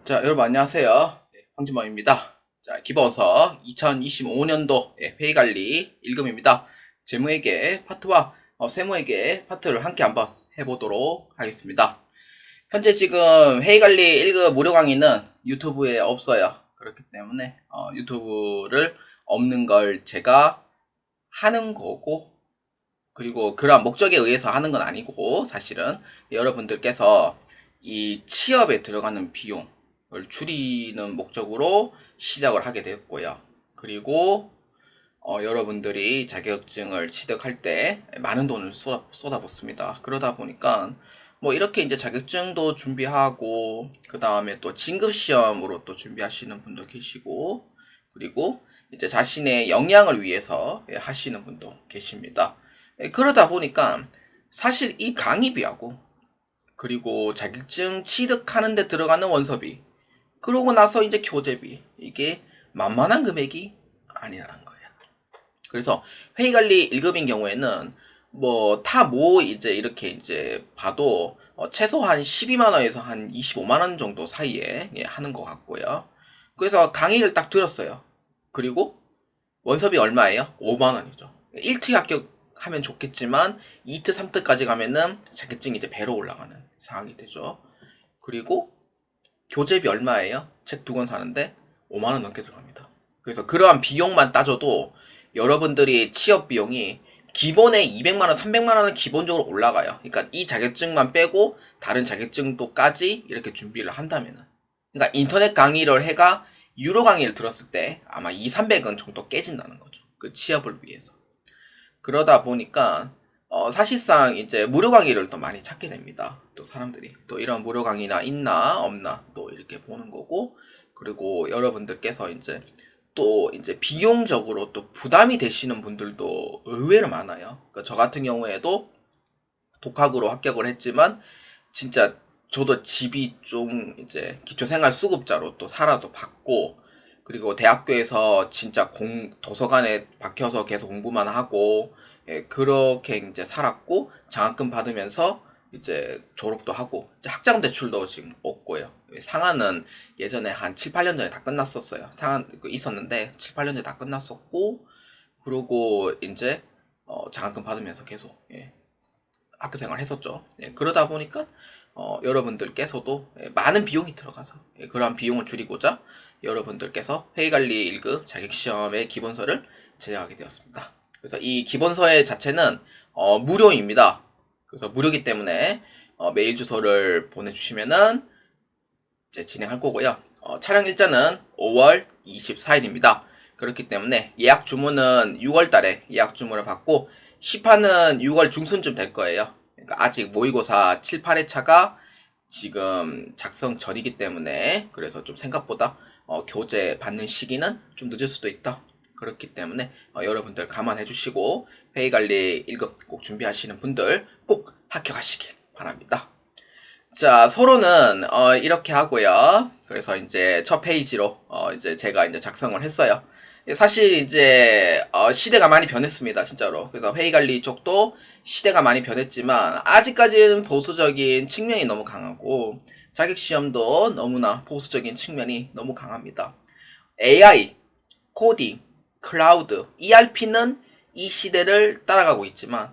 자, 여러분 안녕하세요. 황진범입니다. 자, 기본서 2025년도 회의관리 1금입니다. 재무회계 파트와 세무회계 파트를 함께 한번 해보도록 하겠습니다. 현재 지금 회의관리 1급 무료 강의는 유튜브에 없어요. 그렇기 때문에 유튜브를 없는 걸 제가 하는 거고, 그리고 그러한 목적에 의해서 하는 건 아니고, 사실은 여러분들께서 이 취업에 들어가는 비용을 줄이는 목적으로 시작을 하게 되었고요. 그리고 여러분들이 자격증을 취득할 때 많은 돈을 쏟아붓습니다. 그러다 보니까 뭐 이렇게 이제 자격증도 준비하고 그 다음에 또 진급시험으로 또 준비하시는 분도 계시고, 그리고 이제 자신의 역량을 위해서 하시는 분도 계십니다. 그러다 보니까 사실 이 강의비하고 그리고 자격증 취득하는 데 들어가는 원서비, 그러고 나서 이제 교재비, 이게 만만한 금액이 아니라는 거예요. 그래서 회의관리 1급인 경우에는 이제 이렇게 이제 봐도 최소한 12만원에서 한 25만원 정도 사이에 하는 것 같고요. 그래서 강의를 딱 들었어요. 그리고 원섭이 얼마예요? 5만원이죠. 1트 합격하면 좋겠지만 2트, 3트까지 가면은 자격증이 이제 배로 올라가는 상황이 되죠. 그리고 교재비 얼마예요? 책 2권 사는데 5만원 넘게 들어갑니다. 그래서 그러한 비용만 따져도 여러분들이 취업 비용이 기본에 200만원, 300만원은 기본적으로 올라가요. 그러니까 이 자격증만 빼고 다른 자격증도까지 이렇게 준비를 한다면은, 그러니까 인터넷 강의를 해가 유료 강의를 들었을 때 아마 2, 300원 정도 깨진다는 거죠. 그 취업을 위해서. 그러다 보니까 사실상 이제 무료 강의를 또 많이 찾게 됩니다. 또 사람들이 또 이런 무료 강의나 있나 없나 또 이렇게 보는 거고, 그리고 여러분들께서 이제 또 이제 비용적으로 또 부담이 되시는 분들도 의외로 많아요. 그러니까 저 같은 경우에도 독학으로 합격을 했지만 진짜 저도 집이 좀 이제 기초생활수급자로 또 살아도 받고, 그리고 대학교에서 진짜 도서관에 박혀서 계속 공부만 하고, 그렇게 이제 살았고, 장학금 받으면서 이제 졸업도 하고, 이제 학자금 대출도 지금 없고요. 상한은 예전에 한 7, 8년 전에 다 끝났었어요. 상한 있었는데 7, 8년 전에 다 끝났었고, 그러고 이제 장학금 받으면서 계속 학교 생활 했었죠. 그러다 보니까 여러분들께서도 많은 비용이 들어가서 그러한 비용을 줄이고자 여러분들께서 회의관리 1급 자격시험의 기본서를 제작하게 되었습니다. 그래서 이 기본서의 자체는 무료입니다. 그래서 무료이기 때문에 메일 주소를 보내주시면은 이제 진행할 거고요. 촬영 일자는 5월 24일입니다. 그렇기 때문에 예약 주문은 6월 달에 예약 주문을 받고 시판은 6월 중순쯤 될 거예요. 그러니까 아직 모의고사 7, 8회차가 지금 작성 전이기 때문에, 그래서 좀 생각보다 교재 받는 시기는 좀 늦을 수도 있다. 그렇기 때문에 여러분들 감안해 주시고 회의관리 1급 꼭 준비하시는 분들 꼭 합격하시길 바랍니다. 자, 서로는 이렇게 하고요. 그래서 이제 첫 페이지로 이제 제가 이제 작성을 했어요. 사실 이제 시대가 많이 변했습니다, 진짜로. 그래서 회의관리 쪽도 시대가 많이 변했지만 아직까지는 보수적인 측면이 너무 강하고 자격시험도 너무나 보수적인 측면이 너무 강합니다. AI, 코딩, 클라우드, ERP는 이 시대를 따라가고 있지만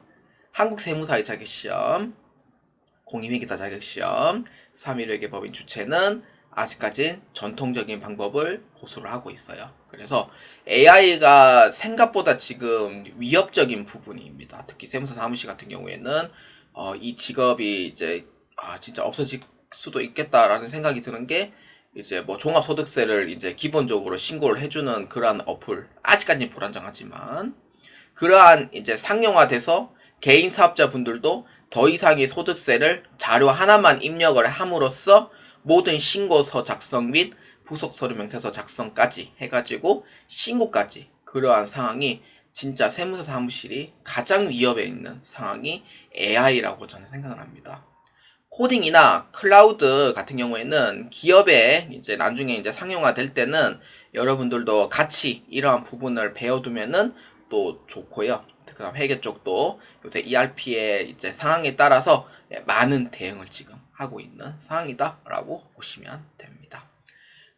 한국세무사의 자격시험, 공인회계사 자격시험, 3.1회계 법인 주체는 아직까진 전통적인 방법을 고수를 하고 있어요. 그래서 AI가 생각보다 지금 위협적인 부분입니다. 특히 세무사 사무실 같은 경우에는 이 직업이 이제 진짜 없어질 수도 있겠다라는 생각이 드는 게, 이제 뭐 종합소득세를 이제 기본적으로 신고를 해주는 그러한 어플, 아직까지는 불안정하지만 그러한 이제 상용화돼서 개인 사업자분들도 더 이상의 소득세를 자료 하나만 입력을 함으로써 모든 신고서 작성 및 부속서류 명세서 작성까지 해가지고 신고까지, 그러한 상황이 진짜 세무사 사무실이 가장 위협에 있는 상황이 AI라고 저는 생각을 합니다. 코딩이나 클라우드 같은 경우에는 기업에 이제 나중에 이제 상용화 될 때는 여러분들도 같이 이러한 부분을 배워두면은 또 좋고요. 그 다음 회계 쪽도 요새 ERP의 이제 상황에 따라서 많은 대응을 지금 하고 있는 상황이다라고 보시면 됩니다.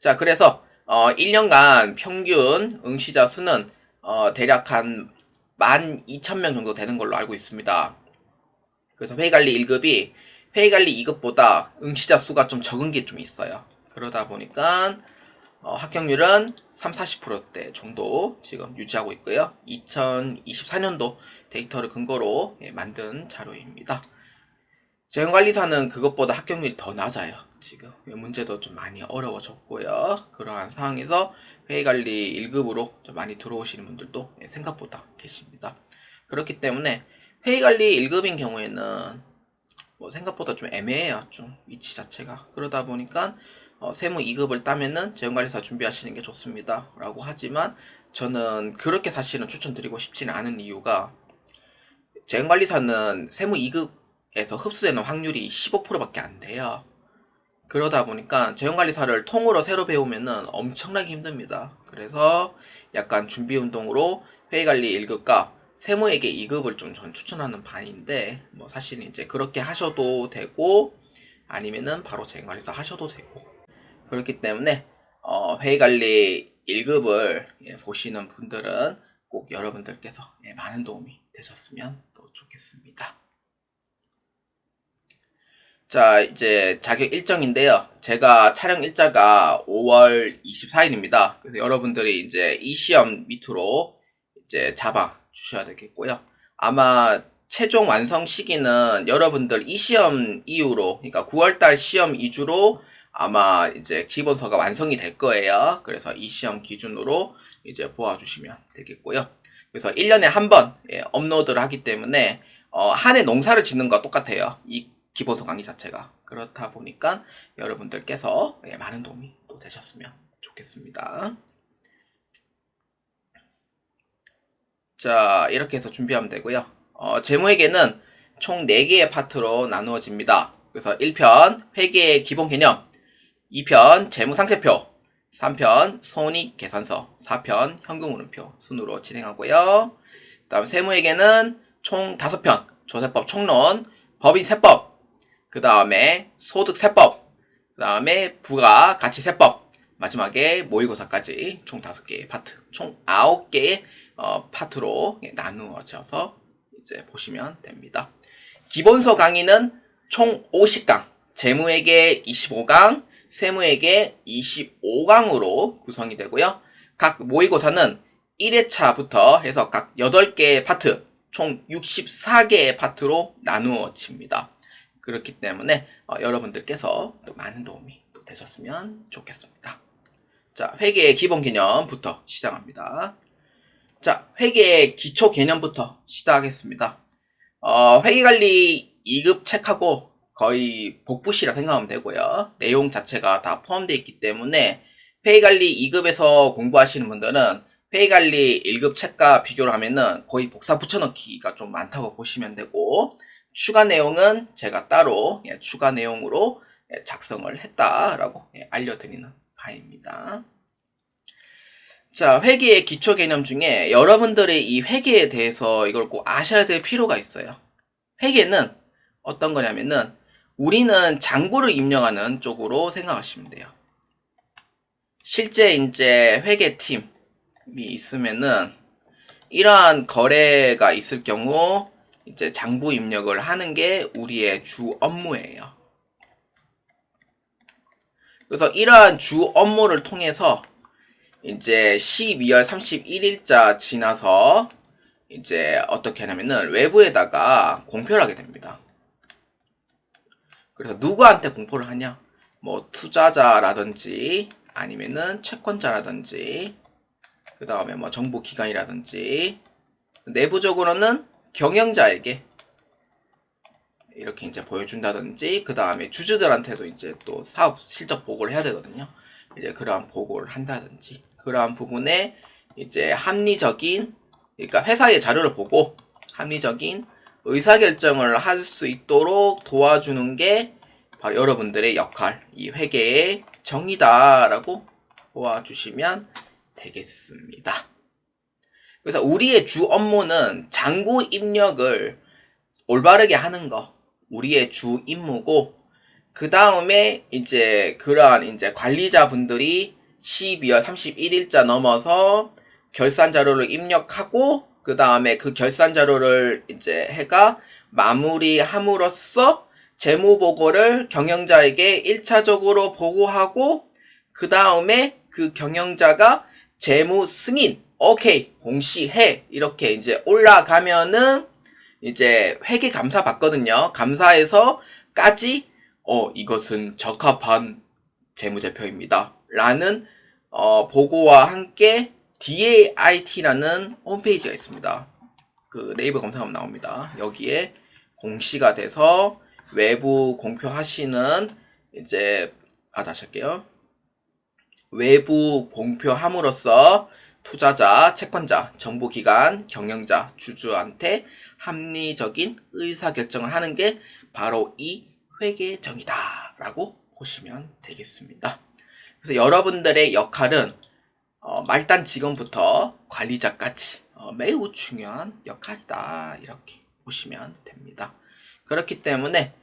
자, 그래서 1년간 평균 응시자 수는 대략 한 12,000명 정도 되는 걸로 알고 있습니다. 그래서 회의관리 1급이 회의관리 2급보다 응시자 수가 좀 적은 게 좀 있어요. 그러다 보니까 합격률은 30-40%대 정도 지금 유지하고 있고요. 2024년도 데이터를 근거로 만든 자료입니다. 재형관리사는 그것보다 합격률이 더 낮아요. 지금 문제도 좀 많이 어려워졌고요. 그러한 상황에서 회의관리 1급으로 좀 많이 들어오시는 분들도 생각보다 계십니다. 그렇기 때문에 회의관리 1급인 경우에는 뭐 생각보다 좀 애매해요. 좀 위치 자체가. 그러다 보니까 세무 2급을 따면은 재형관리사 준비하시는 게 좋습니다. 라고 하지만 저는 그렇게 사실은 추천드리고 싶지는 않은 이유가 재형관리사는 세무 2급에서 흡수되는 확률이 15%밖에 안 돼요. 그러다 보니까 재형관리사를 통으로 새로 배우면은 엄청나게 힘듭니다. 그래서 약간 준비운동으로 회의관리 1급과 세무회계 2급을 좀 전 추천하는 바인데 뭐 사실 이제 그렇게 하셔도 되고 아니면은 바로 재형관리사 하셔도 되고 그렇기 때문에 회의관리 1급을 보시는 분들은 꼭 여러분들께서 많은 도움이 되셨으면 또 좋겠습니다. 자, 이제 자격 일정인데요. 제가 촬영 일자가 5월 24일입니다. 그래서 여러분들이 이제 이 시험 밑으로 이제 잡아 주셔야 되겠고요. 아마 최종 완성 시기는 여러분들 이 시험 이후로, 그러니까 9월달 시험 위주로 아마 이제 기본서가 완성이 될 거예요. 그래서 이 시험 기준으로 이제 보아주시면 되겠고요. 그래서 1년에 한 번 업로드를 하기 때문에 한 해 농사를 짓는 거와 똑같아요. 이 기본서 강의 자체가. 그렇다 보니까 여러분들께서 많은 도움이 또 되셨으면 좋겠습니다. 자, 이렇게 해서 준비하면 되고요. 재무회계는 총 4개의 파트로 나누어집니다. 그래서 1편 회계의 기본 개념, 2편 재무상태표, 3편 손익계산서, 4편 현금흐름표 순으로 진행하고요. 그 다음 세무회계는 총 5편, 조세법 총론, 법인세법, 그 다음에 소득세법, 그 다음에 부가가치세법, 마지막에 모의고사까지 총 5개의 파트, 총 9개의 파트로 나누어져서 이제 보시면 됩니다. 기본서 강의는 총 50강, 재무회계 25강, 세무회계 25강으로 구성이 되고요. 각 모의고사는 1회차부터 해서 각 8개의 파트, 총 64개의 파트로 나누어집니다. 그렇기 때문에 여러분들께서 또 많은 도움이 또 되셨으면 좋겠습니다. 자, 회계의 기본 개념부터 시작합니다. 자, 회계의 기초 개념부터 시작하겠습니다. 회계관리 2급 책하고 거의 복붙이라 생각하면 되고요. 내용 자체가 다 포함되어 있기 때문에 회계관리 2급에서 공부하시는 분들은 회계관리 1급 책과 비교를 하면은 거의 복사 붙여넣기가 좀 많다고 보시면 되고 추가 내용은 제가 따로 추가 내용으로 작성을 했다라고 알려드리는 바입니다. 자, 회계의 기초 개념 중에 여러분들이 이 회계에 대해서 이걸 꼭 아셔야 될 필요가 있어요. 회계는 어떤 거냐면은 우리는 장부를 입력하는 쪽으로 생각하시면 돼요. 실제 이제 회계팀이 있으면은 이러한 거래가 있을 경우 이제 장부 입력을 하는 게 우리의 주 업무예요. 그래서 이러한 주 업무를 통해서 이제 12월 31일자 지나서 이제 어떻게 하냐면은 외부에다가 공표를 하게 됩니다. 그래서 누구한테 공포를 하냐? 뭐 투자자라든지 아니면은 채권자라든지 그 다음에 뭐 정부기관이라든지 내부적으로는 경영자에게 이렇게 이제 보여준다든지 그 다음에 주주들한테도 이제 또 사업 실적 보고를 해야 되거든요. 이제 그러한 보고를 한다든지 그러한 부분에 이제 합리적인 그러니까 회사의 자료를 보고 합리적인 의사결정을 할 수 있도록 도와주는 게 바로 여러분들의 역할, 이 회계의 정의다라고 보아주시면 되겠습니다. 그래서 우리의 주 업무는 장부 입력을 올바르게 하는 거, 우리의 주 임무고, 그 다음에 이제 그러한 이제 관리자분들이 12월 31일자 넘어서 결산 자료를 입력하고 그 다음에 그 결산 자료를 이제 해가 마무리함으로써 재무보고를 경영자에게 1차적으로 보고하고 그 다음에 그 경영자가 재무 승인 오케이 공시해 이렇게 이제 올라가면은 이제 회계 감사 받거든요. 감사에서까지 이것은 적합한 재무제표입니다 라는 보고와 함께 DAIT라는 홈페이지가 있습니다. 그 네이버 검색하면 나옵니다. 여기에 공시가 돼서 외부 공표하시는 이제 다시 할게요. 외부 공표함으로써 투자자, 채권자, 정보기관, 경영자, 주주한테 합리적인 의사결정을 하는 게 바로 이 회계정의다 라고 보시면 되겠습니다. 그래서 여러분들의 역할은 말단 직원부터 관리자까지 매우 중요한 역할이다 이렇게 보시면 됩니다. 그렇기 때문에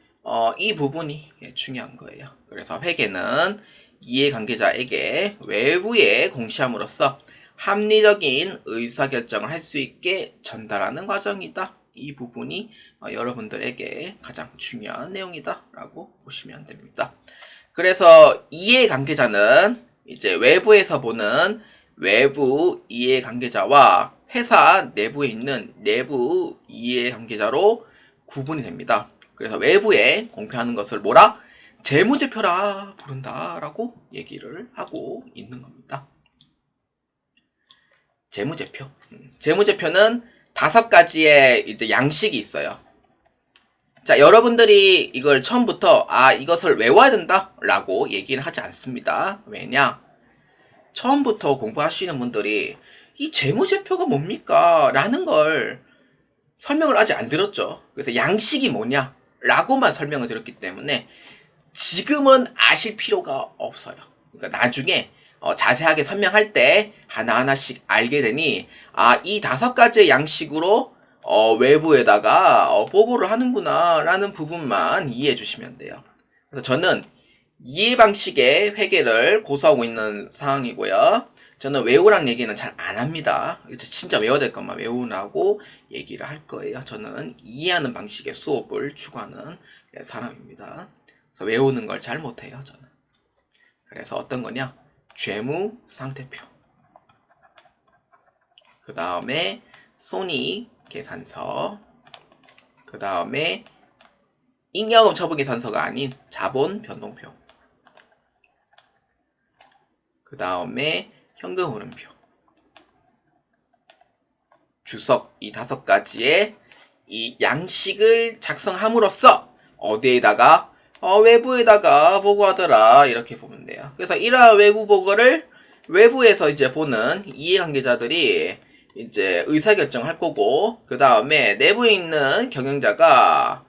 이 부분이 중요한 거예요. 그래서 회계는 이해관계자에게 외부에 공시함으로써 합리적인 의사결정을 할 수 있게 전달하는 과정이다. 이 부분이 여러분들에게 가장 중요한 내용이다 라고 보시면 됩니다. 그래서 이해관계자는 이제 외부에서 보는 외부 이해관계자와 회사 내부에 있는 내부 이해관계자로 구분이 됩니다. 그래서 외부에 공표하는 것을 뭐라? 재무제표라 부른다라고 얘기를 하고 있는 겁니다. 재무제표. 재무제표는 5가지의 이제 양식이 있어요. 자, 여러분들이 이걸 처음부터 이것을 외워야 된다 라고 얘기는 하지 않습니다. 왜냐? 처음부터 공부하시는 분들이 이 재무제표가 뭡니까? 라는 걸 설명을 아직 안 들었죠. 그래서 양식이 뭐냐? 라고만 설명을 드렸기 때문에 지금은 아실 필요가 없어요. 그러니까 나중에 자세하게 설명할 때 하나하나씩 알게 되니 이 5가지의 양식으로 외부에다가 보고를 하는구나 라는 부분만 이해해 주시면 돼요. 그래서 저는 이해 방식의 회계를 고수하고 있는 상황이고요. 저는 외우라는 얘기는 잘 안 합니다. 진짜 외워야 될 것만 외우라고 얘기를 할 거예요. 저는 이해하는 방식의 수업을 추구하는 사람입니다. 그래서 외우는 걸 잘 못해요, 저는. 그래서 어떤 거냐? 재무 상태표. 그 다음에 손익 계산서. 그 다음에 잉여금 처분 계산서가 아닌 자본 변동표. 그 다음에 현금 흐름표. 주석 이 5가지의 이 양식을 작성함으로써 어디에다가 외부에다가 보고하더라 이렇게 보면 돼요. 그래서 이러한 외부 보고를 외부에서 이제 보는 이해관계자들이 이제 의사결정을 할 거고 그 다음에 내부에 있는 경영자가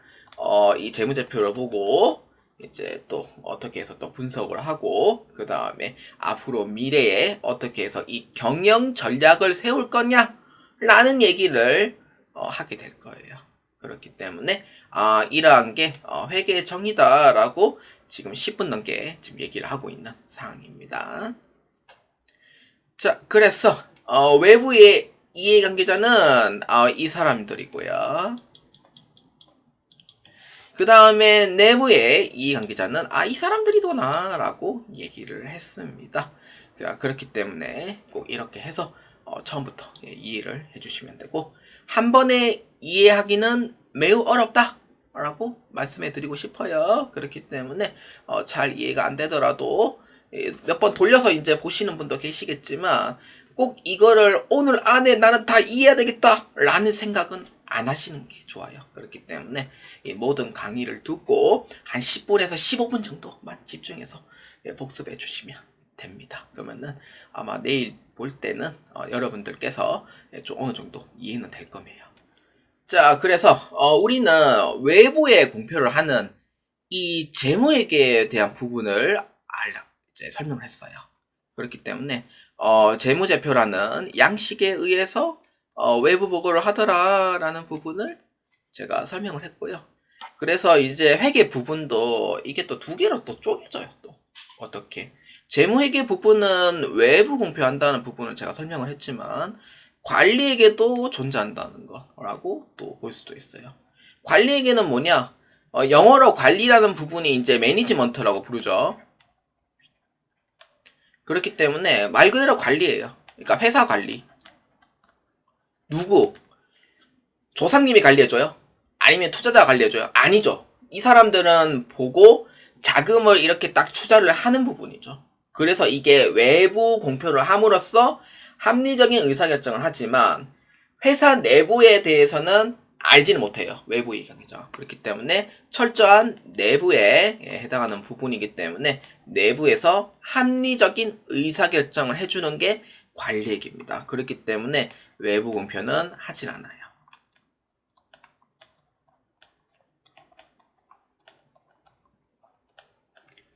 이 재무제표를 보고 이제 또 어떻게 해서 또 분석을 하고 그 다음에 앞으로 미래에 어떻게 해서 이 경영 전략을 세울 거냐 라는 얘기를 하게 될 거예요. 그렇기 때문에 이러한 게 회계 정의다 라고 지금 10분 넘게 지금 얘기를 하고 있는 상황입니다. 자, 그래서 외부의 이해관계자는 이 사람들이고요. 그 다음에 내부의 이해관계자는 이 사람들이구나 라고 얘기를 했습니다. 그렇기 때문에 꼭 이렇게 해서 처음부터 이해를 해주시면 되고 한 번에 이해하기는 매우 어렵다 라고 말씀해 드리고 싶어요. 그렇기 때문에 잘 이해가 안 되더라도 몇 번 돌려서 이제 보시는 분도 계시겠지만 꼭 이거를 오늘 안에 나는 다 이해해야 되겠다 라는 생각은 안 하시는 게 좋아요. 그렇기 때문에 이 모든 강의를 듣고 한 10분에서 15분 정도만 집중해서 복습해 주시면 됩니다. 그러면은 아마 내일 볼 때는 여러분들께서 좀 어느 정도 이해는 될 거예요. 자, 그래서 우리는 외부에 공표를 하는 이 재무회계에 대한 부분을 이제 설명을 했어요. 그렇기 때문에 재무제표라는 양식에 의해서 외부 보고를 하더라라는 부분을 제가 설명을 했고요. 그래서 이제 회계 부분도 이게 또 2개로 또 쪼개져요. 또 어떻게 재무회계 부분은 외부 공표한다는 부분을 제가 설명을 했지만 관리회계도 존재한다는 거라고 또 볼 수도 있어요. 관리회계는 뭐냐? 영어로 관리라는 부분이 이제 매니지먼트라고 부르죠. 그렇기 때문에 말 그대로 관리예요. 그러니까 회사 관리. 누구? 조상님이 관리해줘요? 아니면 투자자가 관리해줘요? 아니죠. 이 사람들은 보고 자금을 이렇게 딱 투자를 하는 부분이죠. 그래서 이게 외부 공표를 함으로써 합리적인 의사결정을 하지만 회사 내부에 대해서는 알지는 못해요. 외부의 경이죠. 그렇기 때문에 철저한 내부에 해당하는 부분이기 때문에 내부에서 합리적인 의사결정을 해주는 게 관리액입니다. 그렇기 때문에 외부 공표는 하질 않아요.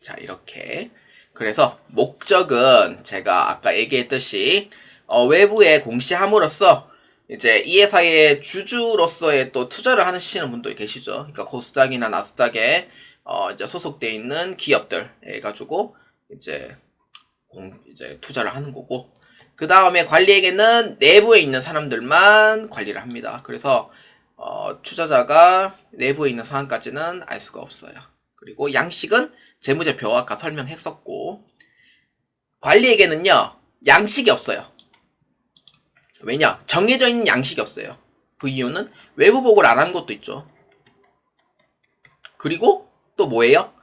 자, 이렇게. 그래서 목적은 제가 아까 얘기했듯이 외부에 공시함으로써 이제 이 회사의 주주로서의 또 투자를 하시는 분도 계시죠. 그러니까 코스닥이나 나스닥에 이제 소속되어 있는 기업들 해가지고 이제 투자를 하는 거고, 그 다음에 관리에게는 내부에 있는 사람들만 관리를 합니다. 그래서 투자자가 내부에 있는 상황까지는 알 수가 없어요. 그리고 양식은 재무제표 아까 설명했었고, 관리에게는요 양식이 없어요. 왜냐? 정해져 있는 양식이 없어요. 그 이유는 외부 보고를 안 한 것도 있죠. 그리고 또 뭐예요?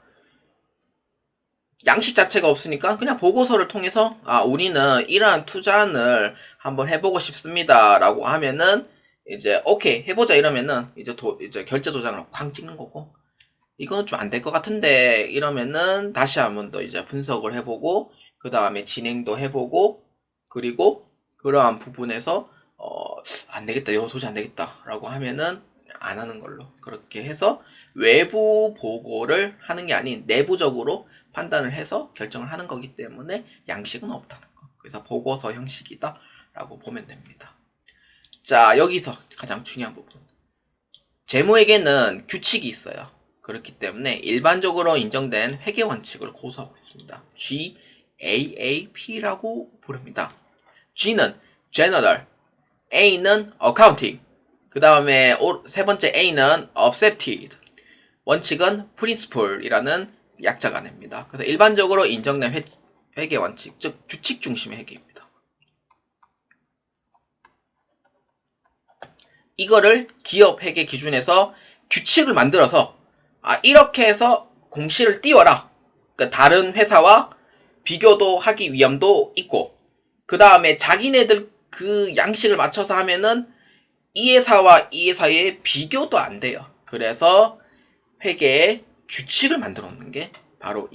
양식 자체가 없으니까 그냥 보고서를 통해서 우리는 이러한 투자를 한번 해보고 싶습니다 라고 하면은 이제 오케이 해보자 이러면은 이제 결제 도장을 쾅 찍는 거고, 이거는 좀 안 될 것 같은데 이러면은 다시 한번 더 이제 분석을 해보고 그 다음에 진행도 해보고, 그리고 그러한 부분에서 안 되겠다, 이거 도저히 안 되겠다 라고 하면은 안 하는 걸로, 그렇게 해서 외부 보고를 하는 게 아닌 내부적으로 판단을 해서 결정을 하는 거기 때문에 양식은 없다는 거. 그래서 보고서 형식이다 라고 보면 됩니다. 자, 여기서 가장 중요한 부분, 재무에게는 규칙이 있어요. 그렇기 때문에 일반적으로 인정된 회계 원칙을 고수하고 있습니다. GAAP라고 부릅니다. G는 General, A는 Accounting, 그 다음에 세 번째 A는 Accepted, 원칙은 Principle이라는 약자가 냅니다. 그래서 일반적으로 인정된 회계 원칙, 즉 규칙 중심의 회계입니다. 이거를 기업 회계 기준에서 규칙을 만들어서 이렇게 해서 공시를 띄워라. 그러니까 다른 회사와 비교도 하기 위함도 있고, 그 다음에 자기네들 그 양식을 맞춰서 하면은 이 회사와 이 회사의 비교도 안 돼요. 그래서 회계의 규칙을 만들어 놓는 게 바로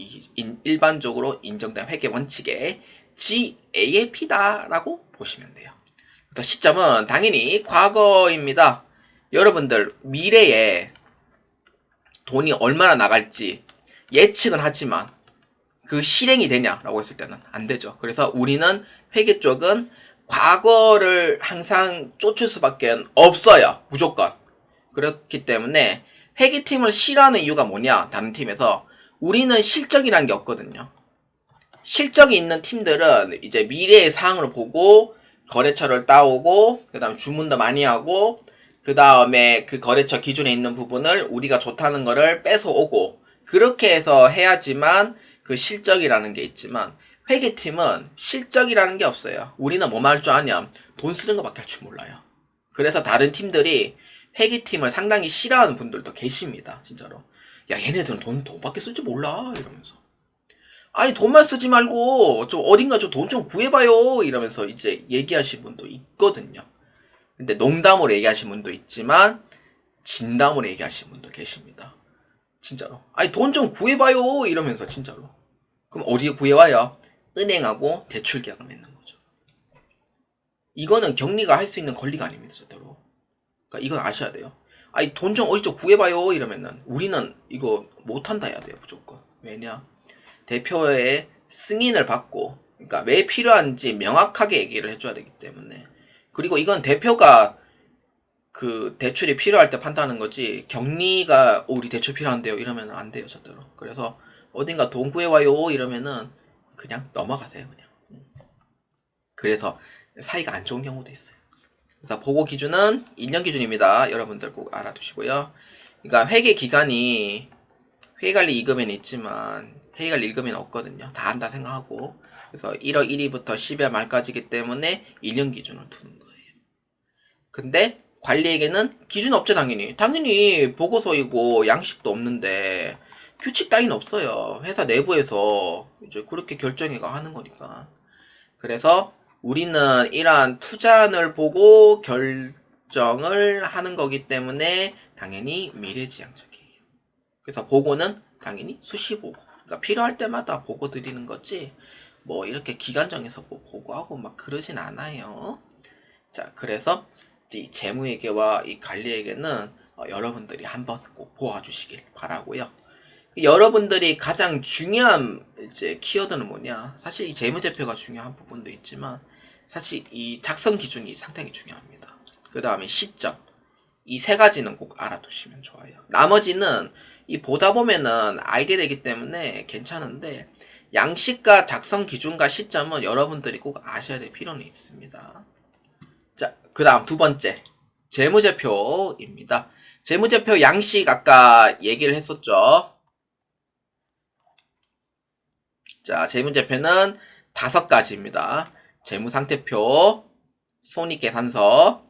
일반적으로 인정된 회계 원칙의 GAAP다라고 보시면 돼요. 그래서 시점은 당연히 과거입니다. 여러분들 미래에 돈이 얼마나 나갈지 예측은 하지만 그 실행이 되냐라고 했을 때는 안 되죠. 그래서 우리는 회계 쪽은 과거를 항상 쫓을 수밖에 없어요. 무조건. 그렇기 때문에 회계팀을 싫어하는 이유가 뭐냐? 다른 팀에서 우리는 실적이라는 게 없거든요. 실적이 있는 팀들은 이제 미래의 상황을 보고 거래처를 따오고, 그 다음 주문도 많이 하고, 그 다음에 그 거래처 기준에 있는 부분을 우리가 좋다는 거를 뺏어오고, 그렇게 해서 해야지만 그 실적이라는 게 있지만, 회계팀은 실적이라는 게 없어요. 우리는 뭐만 할 줄 아냐? 돈 쓰는 거밖에 할 줄 몰라요. 그래서 다른 팀들이 회계팀을 상당히 싫어하는 분들도 계십니다. 진짜로. 야, 얘네들은 돈밖에 쓸 줄 몰라 이러면서. 아니 돈만 쓰지 말고 좀 어딘가 좀 돈 좀 구해봐요 이러면서 이제 얘기하신 분도 있거든요. 근데 농담으로 얘기하신 분도 있지만 진담으로 얘기하신 분도 계십니다. 진짜로. 아니 돈 좀 구해봐요 이러면서 진짜로. 그럼 어디에 구해와요? 은행하고 대출 계약을 맺는 거죠. 이거는 격리가 할 수 있는 권리가 아닙니다. 절대로. 그러니까 이건 아셔야 돼요. 아니 돈 좀 어디 좀 구해봐요 이러면은 우리는 이거 못한다 해야 돼요. 무조건. 왜냐? 대표의 승인을 받고, 그러니까 왜 필요한지 명확하게 얘기를 해줘야 되기 때문에. 그리고 이건 대표가 그 대출이 필요할 때 판단하는 거지, 격리가 우리 대출 필요한데요 이러면 안 돼요. 절대로. 그래서 어딘가 돈 구해와요 이러면은 그냥 넘어가세요. 그냥. 그래서 사이가 안 좋은 경우도 있어요. 그래서 보고 기준은 1년 기준입니다. 여러분들 꼭 알아두시고요. 그러니까 회계 기간이 회계관리 2급에는 있지만 회계관리 1급에는 없거든요. 다 한다 생각하고. 그래서 1월 1일부터 12월 말까지이기 때문에 1년 기준을 두는 거예요. 근데 관리에게는 기준 없죠, 당연히. 당연히 보고서이고 양식도 없는데 규칙 따위는 없어요. 회사 내부에서 이제 그렇게 결정해가 하는 거니까. 그래서 우리는 이러한 투자안을 보고 결정을 하는 거기 때문에 당연히 미래지향적이에요. 그래서 보고는 당연히 수시보고. 그러니까 필요할 때마다 보고 드리는 거지, 뭐 이렇게 기간 정해서 뭐 보고하고 막 그러진 않아요. 자, 그래서 이 재무회계와 이 관리회계는 여러분들이 한번 꼭 보아주시길 바라고요. 여러분들이 가장 중요한 이제 키워드는 뭐냐? 사실 이 재무제표가 중요한 부분도 있지만 사실 이 작성 기준이 상당히 중요합니다. 그 다음에 시점, 이 세 가지는 꼭 알아두시면 좋아요. 나머지는 이 보다 보면은 알게 되기 때문에 괜찮은데 양식과 작성 기준과 시점은 여러분들이 꼭 아셔야 될 필요는 있습니다. 자, 그 다음 두 번째 재무제표입니다. 재무제표 양식 아까 얘기를 했었죠. 자, 재무제표는 5가지입니다. 재무상태표, 손익계산서,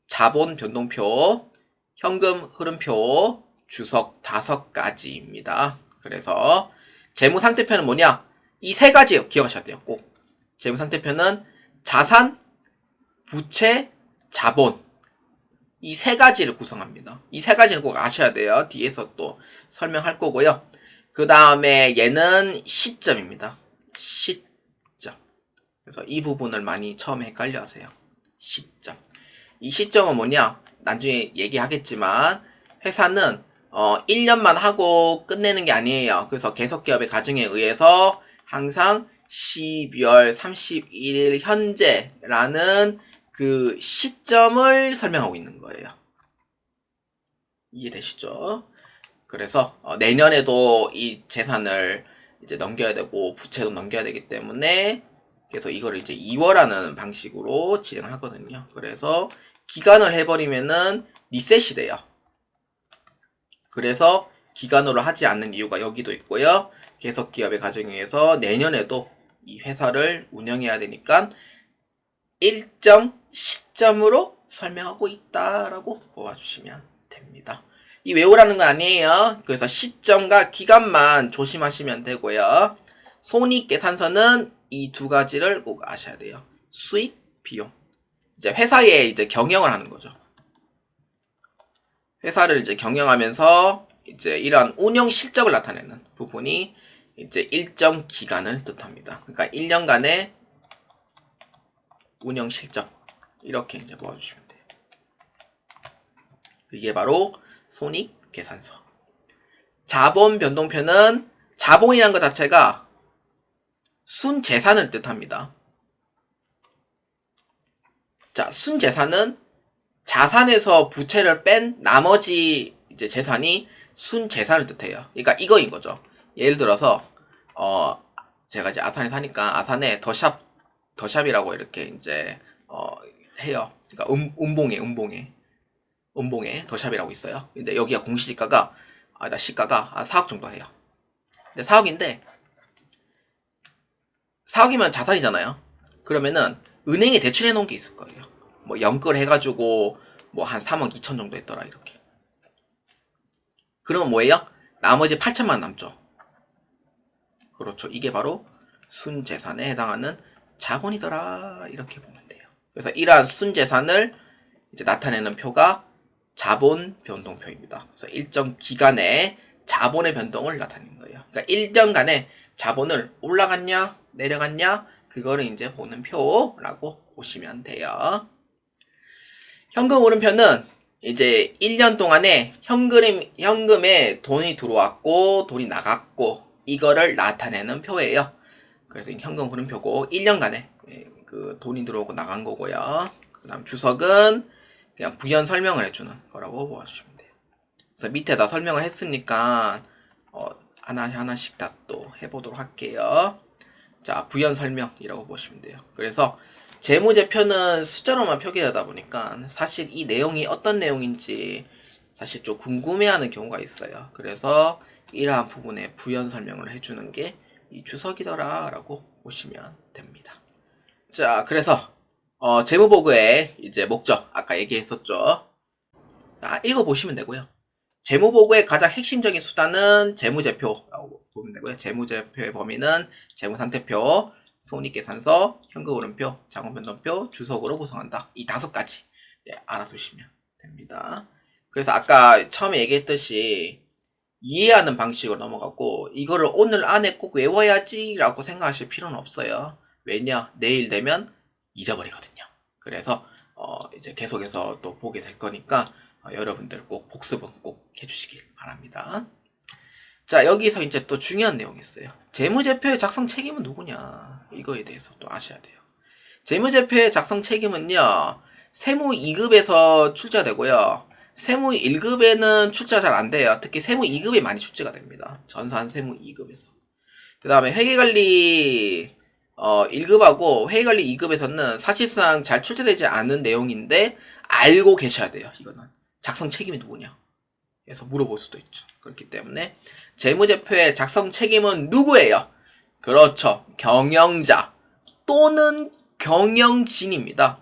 자본변동표, 현금 흐름표, 주석 5가지입니다. 그래서 재무상태표는 뭐냐? 이 세 가지 기억하셔야 돼요. 꼭. 재무상태표는 자산, 부채, 자본, 이 세 가지를 구성합니다. 이 세 가지는 꼭 아셔야 돼요. 뒤에서 또 설명할 거고요. 그 다음에 얘는 시점입니다. 시점. 그래서 이 부분을 많이 처음에 헷갈려 하세요. 시점. 이 시점은 뭐냐? 나중에 얘기하겠지만 회사는 1년만 하고 끝내는 게 아니에요. 그래서 계속기업의 가정에 의해서 항상 12월 31일 현재라는 그 시점을 설명하고 있는 거예요. 이해되시죠? 그래서 내년에도 이 재산을 이제 넘겨야 되고 부채도 넘겨야 되기 때문에 그래서 이거를 이제 2월하는 방식으로 진행을 하거든요. 그래서 기간을 해버리면은 리셋이 돼요. 그래서 기간으로 하지 않는 이유가 여기도 있고요. 계속 기업의 가정에 의해서 내년에도 이 회사를 운영해야 되니까 일정 시점으로 설명하고 있다라고 보아주시면 됩니다. 이 외우라는 거 아니에요. 그래서 시점과 기간만 조심하시면 되고요. 손익계산서는 이 두 가지를 꼭 아셔야 돼요. 수익, 비용. 이제 회사에 이제 경영을 하는 거죠. 회사를 이제 경영하면서 이제 이러한 운영 실적을 나타내는 부분이 이제 일정 기간을 뜻합니다. 그러니까 1년간의 운영 실적. 이렇게 이제 모아주시면 돼요. 이게 바로 손익계산서. 자본 변동표는 자본이라는 것 자체가 순재산을 뜻합니다. 자, 순재산은 자산에서 부채를 뺀 나머지 이제 재산이 순재산을 뜻해요. 그러니까 이거인 거죠. 예를 들어서 제가 이제 아산에 사니까 아산에 더샵이라고 이렇게 이제 해요. 그러니까 음봉에 더샵이라고 있어요. 근데 여기가 공시지가가 시가가 4억 정도 해요. 근데 4억인데 4억이면 자산이잖아요. 그러면은 은행에 대출해 놓은 게 있을 거예요. 뭐 연끌 해가지고 뭐 한 3억 2천 정도 했더라 이렇게. 그러면 뭐예요? 나머지 8천만 남죠. 그렇죠. 이게 바로 순재산에 해당하는 자본이더라 이렇게 보면 돼요. 그래서 이러한 순재산을 이제 나타내는 표가 자본 변동표입니다. 그래서 일정 기간에 자본의 변동을 나타내는 거예요. 그러니까 1년간의 자본을 올라갔냐 내려갔냐 그거를 이제 보는 표라고 보시면 돼요. 현금 흐름표는 이제 1년 동안에 현금에 돈이 들어왔고 돈이 나갔고 이거를 나타내는 표예요. 그래서 현금 흐름표고 1년간에 그 돈이 들어오고 나간 거고요. 그 다음 주석은 그냥 부연 설명을 해주는 거라고 보아주시면 돼요. 그래서 밑에다 설명을 했으니까 하나씩 다 또 해보도록 할게요. 자, 부연 설명이라고 보시면 돼요. 그래서 재무제표는 숫자로만 표기되다 보니까 사실 이 내용이 어떤 내용인지 사실 좀 궁금해하는 경우가 있어요. 그래서 이러한 부분에 부연 설명을 해주는 게 이 주석이더라 라고 보시면 됩니다. 자, 그래서 재무보고의 이제 목적 아까 얘기했었죠. 읽어보시면 되고요. 재무보고의 가장 핵심적인 수단은 재무제표라고 보면 되고요. 재무제표의 범위는 재무상태표, 손익계산서, 현금흐름표, 자금변동표, 주석으로 구성한다. 이 5가지 알아두시면 됩니다. 그래서 아까 처음에 얘기했듯이 이해하는 방식으로 넘어가고 이거를 오늘 안에 꼭 외워야지 라고 생각하실 필요는 없어요. 왜냐? 내일 되면 잊어버리거든요. 그래서 이제 계속해서 또 보게 될 거니까 여러분들 꼭 복습은 꼭 해주시길 바랍니다. 자, 여기서 이제 또 중요한 내용이 있어요. 재무제표의 작성 책임은 누구냐? 이거에 대해서 또 아셔야 돼요. 재무제표의 작성 책임은요, 세무 2급에서 출제되고요. 세무 1급에는 출제가 잘 안 돼요. 특히 세무 2급에 많이 출제가 됩니다. 전산 세무 2급에서. 그 다음에 회계관리 1급하고 회계관리 2급에서는 사실상 잘 출제되지 않은 내용인데 알고 계셔야 돼요. 이거는 작성 책임이 누구냐 그래서 물어볼 수도 있죠. 그렇기 때문에 재무제표의 작성 책임은 누구예요? 그렇죠. 경영자 또는 경영진입니다.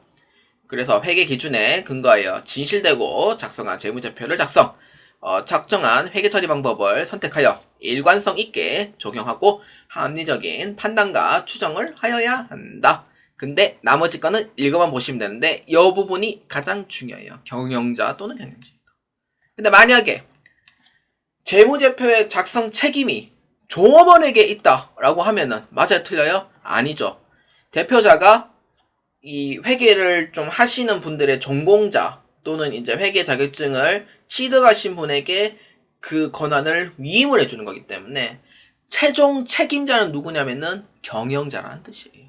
그래서 회계 기준에 근거하여 진실되고 작성한 재무제표를 작성한 회계 처리 방법을 선택하여 일관성 있게 적용하고 합리적인 판단과 추정을 하여야 한다. 근데 나머지 거는 읽어만 보시면 되는데 이 부분이 가장 중요해요. 경영자 또는 경영진이다. 근데 만약에 재무제표의 작성 책임이 종업원에게 있다라고 하면은 맞아요, 틀려요? 아니죠. 대표자가 이 회계를 좀 하시는 분들의 전공자 또는 이제 회계 자격증을 취득하신 분에게 그 권한을 위임을 해주는 거기 때문에 최종 책임자는 누구냐면은 경영자라는 뜻이에요.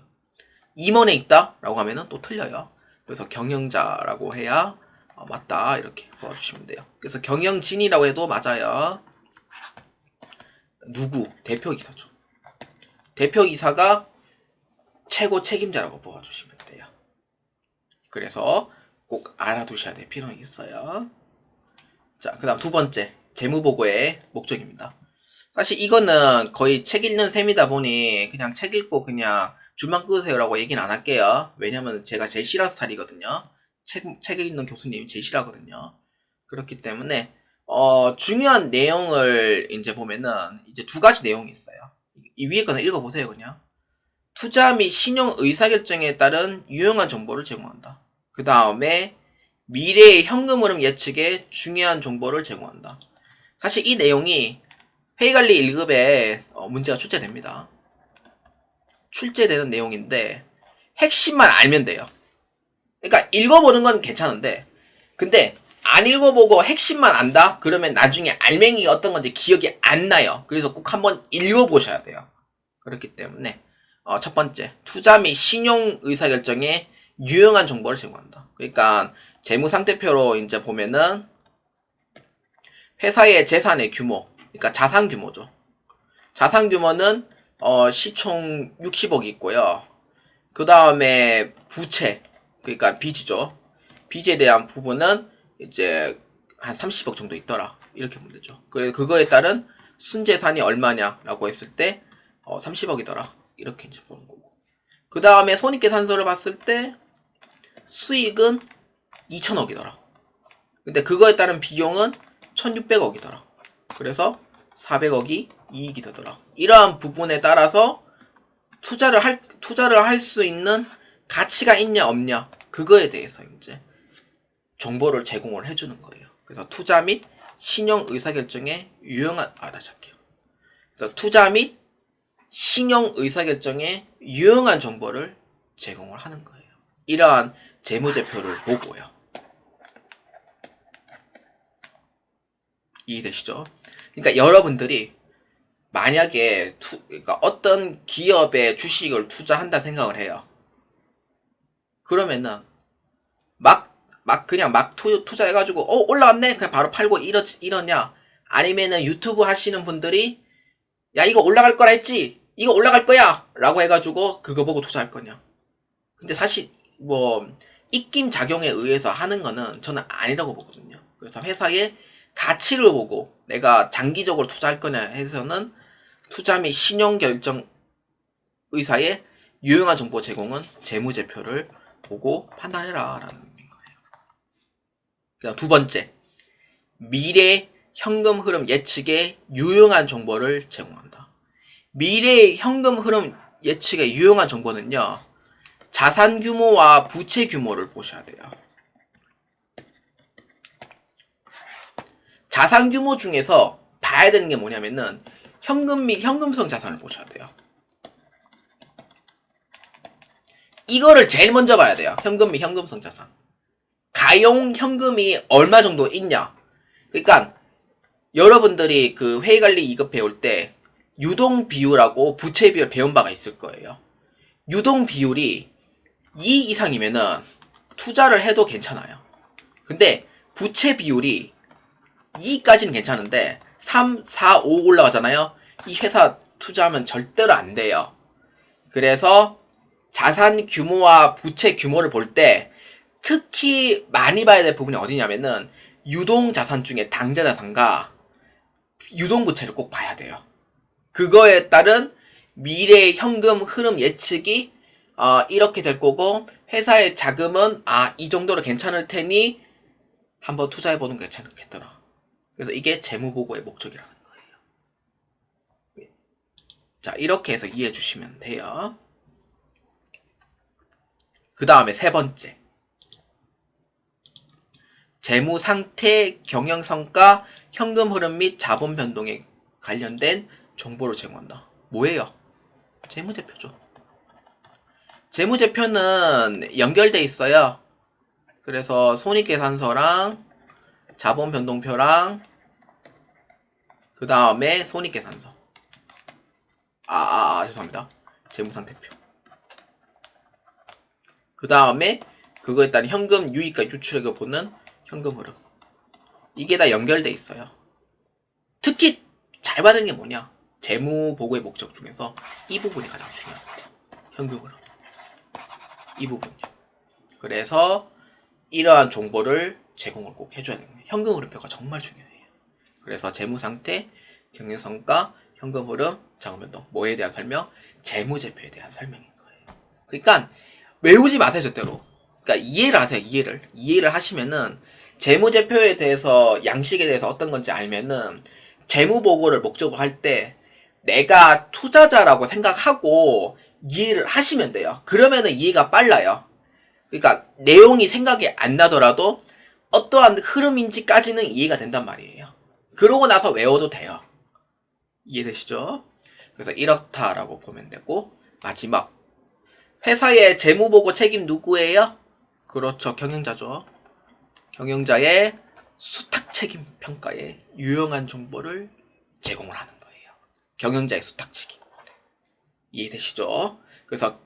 임원에 있다라고 하면은 또 틀려요. 그래서 경영자라고 해야 맞다 이렇게 보아주시면 돼요. 그래서 경영진이라고 해도 맞아요. 누구? 대표이사죠. 대표이사가 최고 책임자라고 보아주시면 돼요. 그래서 꼭 알아두셔야 될 필요가 있어요. 자, 그 다음 두 번째 재무보고의 목적입니다. 사실 이거는 거의 책 읽는 셈이다 보니 그냥 책 읽고 그냥 줄만 끄세요라고 얘기는 안 할게요. 왜냐면 제가 제일 싫어하는 스타일이거든요. 책 읽는 교수님이 제일 싫어하거든요. 그렇기 때문에 중요한 내용을 이제 보면은 이제 2가지 내용이 있어요. 이 위에 거는 읽어보세요 그냥. 투자 및 신용 의사결정에 따른 유용한 정보를 제공한다. 그 다음에 미래의 현금 흐름 예측에 중요한 정보를 제공한다. 사실 이 내용이 회계관리 1급에 문제가 출제됩니다. 출제되는 내용인데 핵심만 알면 돼요. 그러니까 읽어보는 건 괜찮은데 근데 안 읽어보고 핵심만 안다? 그러면 나중에 알맹이가 어떤 건지 기억이 안 나요. 그래서 꼭 한번 읽어보셔야 돼요. 그렇기 때문에 첫 번째, 투자 및 신용 의사결정에 유용한 정보를 제공한다. 그러니까 재무상태표로 이제 보면은 회사의 재산의 규모, 그러니까 자산 규모죠. 자산 규모는 시총 60억이 있고요. 그 다음에 부채, 그러니까 빚이죠. 빚에 대한 부분은 이제 한 30억 정도 있더라. 이렇게 보면 되죠. 그래서 그거에 따른 순재산이 얼마냐라고 했을 때 30억이더라. 이렇게 이제 보는 거고. 그 다음에 손익계산서를 봤을 때 수익은 2천억이더라. 근데 그거에 따른 비용은 1600억이더라. 그래서 400억이 이익이 되더라. 이러한 부분에 따라서 투자를 할 수 있는 가치가 있냐 없냐 그거에 대해서 이제 정보를 제공을 해주는 거예요. 그래서 투자 및 신용 의사결정에 유용한 다시 할게요. 그래서 투자 및 신용 의사결정에 유용한 정보를 제공을 하는 거예요. 이러한 재무제표를 보고요. 이해되시죠? 그러니까 여러분들이 만약에 그러니까 어떤 기업의 주식을 투자한다 생각을 해요. 그러면은 그냥 투자해가지고 올라왔네 그냥 바로 팔고 이러냐 아니면은 유튜브 하시는 분들이 야 이거 올라갈 거라 했지 이거 올라갈 거야 라고 해가지고 그거 보고 투자할 거냐. 근데 사실 뭐 입김 작용에 의해서 하는 거는 저는 아니라고 보거든요. 그래서 회사의 가치를 보고 내가 장기적으로 투자할 거냐 해서는 투자 및 신용 결정 의사의 유용한 정보 제공은 재무제표를 보고 판단해라 라는 의미인 거예요. 그다음 두 번째, 미래 현금 흐름 예측에 유용한 정보를 제공한다. 미래의 현금 흐름 예측에 유용한 정보는요, 자산 규모와 부채 규모를 보셔야 돼요. 자산 규모 중에서 봐야 되는 게 뭐냐면은 현금 및 현금성 자산을 보셔야 돼요. 이거를 제일 먼저 봐야 돼요. 현금 및 현금성 자산. 가용 현금이 얼마 정도 있냐. 그러니까 여러분들이 그 회의관리 2급 배울 때 유동 비율하고 부채 비율 배운 바가 있을 거예요. 유동 비율이 2 이상이면은 투자를 해도 괜찮아요. 근데 부채 비율이 2까지는 괜찮은데 3, 4, 5 올라가잖아요. 이 회사 투자하면 절대로 안 돼요. 그래서 자산 규모와 부채 규모를 볼 때 특히 많이 봐야 될 부분이 어디냐면은 유동 자산 중에 당좌 자산과 유동 부채를 꼭 봐야 돼요. 그거에 따른 미래의 현금 흐름 예측이 이렇게 될 거고, 회사의 자금은 이 정도로 괜찮을 테니 한번 투자해보는 게 괜찮겠더라. 그래서 이게 재무보고의 목적이라는 거예요. 자, 이렇게 해서 이해해 주시면 돼요. 그 다음에 세 번째, 재무상태, 경영성과, 현금 흐름 및 자본 변동에 관련된 정보를 제공한다. 뭐예요? 재무제표죠. 재무제표는 연결돼 있어요. 그래서 손익계산서랑 자본변동표랑 그 다음에 손익계산서. 죄송합니다. 재무상태표. 그 다음에 그거에 따른 현금 유입과 유출액을 보는 현금 흐름. 이게 다 연결돼 있어요. 특히 잘 받는 게 뭐냐? 재무 보고의 목적 중에서 이 부분이 가장 중요합니다. 현금 흐름. 이 부분이요. 그래서 이러한 정보를 제공을 꼭 해줘야 됩니다. 현금 흐름표가 정말 중요해요. 그래서 재무 상태, 경영성과, 현금 흐름, 자금 변동. 뭐에 대한 설명? 재무제표에 대한 설명인 거예요. 그러니까 외우지 마세요, 절대로. 그러니까 이해를 하세요, 이해를. 이해를 하시면은 재무제표에 대해서, 양식에 대해서 어떤 건지 알면은 재무보고를 목적으로 할 때 내가 투자자라고 생각하고 이해를 하시면 돼요. 그러면은 이해가 빨라요. 그러니까 내용이 생각이 안 나더라도 어떠한 흐름인지까지는 이해가 된단 말이에요. 그러고 나서 외워도 돼요. 이해되시죠? 그래서 이렇다라고 보면 되고, 마지막, 회사의 재무보고 책임 누구예요? 그렇죠, 경영자죠. 경영자의 수탁 책임 평가에 유용한 정보를 제공을 하는 거예요. 경영자의 수탁 책임. 이해되시죠? 그래서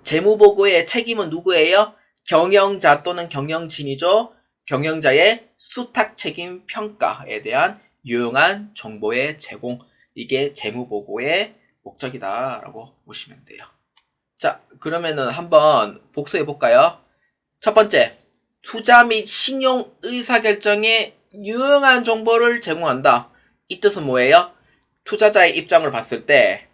재무보고의 책임은 누구예요? 경영자 또는 경영진이죠. 경영자의 수탁 책임 평가에 대한 유용한 정보의 제공. 이게 재무보고의 목적이다라고 보시면 돼요. 자, 그러면은 한번 복수해 볼까요? 첫 번째, 투자 및 신용 의사결정에 유용한 정보를 제공한다. 이 뜻은 뭐예요? 투자자의 입장을 봤을 때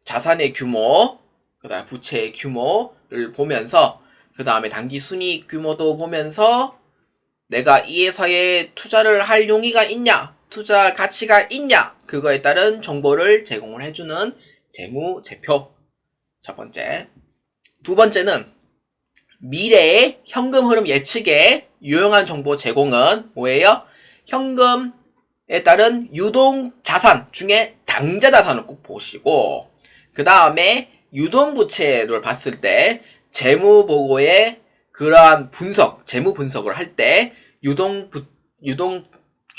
자산의 규모, 그 다음에 부채의 규모를 보면서, 그 다음에 단기 순이익 규모도 보면서 내가 이 회사에 투자를 할 용의가 있냐, 투자할 가치가 있냐, 그거에 따른 정보를 제공을 해주는 재무제표. 첫 번째. 두 번째는 미래의 현금 흐름 예측에 유용한 정보 제공은 뭐예요? 현금에 따른 유동 자산 중에 당좌 자산을 꼭 보시고, 그 다음에 유동 부채를 봤을 때 재무보고의 그러한 분석, 재무 분석을 할 때 유동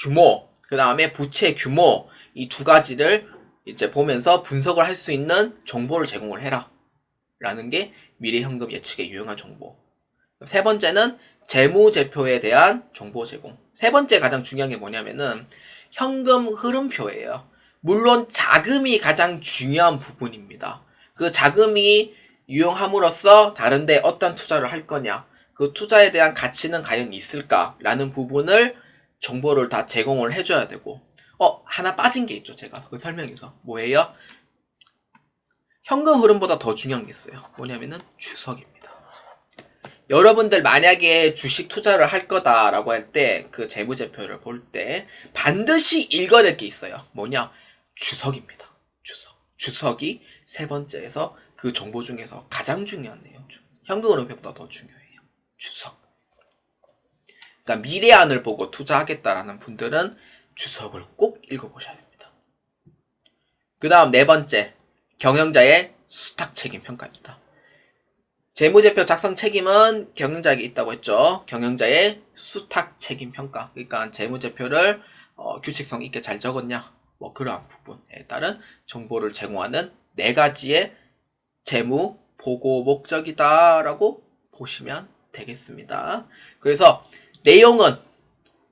규모, 그 다음에 부채 규모, 이 두 가지를 이제 보면서 분석을 할 수 있는 정보를 제공을 해라 라는 게 미래 현금 예측에 유용한 정보. 세 번째는 재무제표에 대한 정보 제공. 세 번째 가장 중요한 게 뭐냐면은 현금 흐름표예요. 물론 자금이 가장 중요한 부분입니다. 그 자금이 유용함으로써 다른데 어떤 투자를 할 거냐, 그 투자에 대한 가치는 과연 있을까라는 부분을 정보를 다 제공을 해줘야 되고, 하나 빠진 게 있죠. 제가 그 설명에서. 뭐예요? 현금 흐름보다 더 중요한 게 있어요. 뭐냐면은 주석입니다. 여러분들 만약에 주식 투자를 할 거다라고 할 때 그 재무제표를 볼 때 반드시 읽어낼 게 있어요. 뭐냐? 주석입니다. 주석이 세 번째에서 그 정보 중에서 가장 중요한 내용 중 현금 흐름보다 더 중요해요. 주석. 그러니까 미래안을 보고 투자하겠다라는 분들은 주석을 꼭 읽어보셔야 됩니다. 그 다음 네 번째, 경영자의 수탁 책임 평가입니다. 재무제표 작성 책임은 경영자에게 있다고 했죠. 경영자의 수탁 책임 평가. 그러니까 재무제표를 규칙성 있게 잘 적었냐, 뭐 그러한 부분에 따른 정보를 제공하는 네 가지의 재무 보고 목적이다라고 보시면 되겠습니다. 그래서 내용은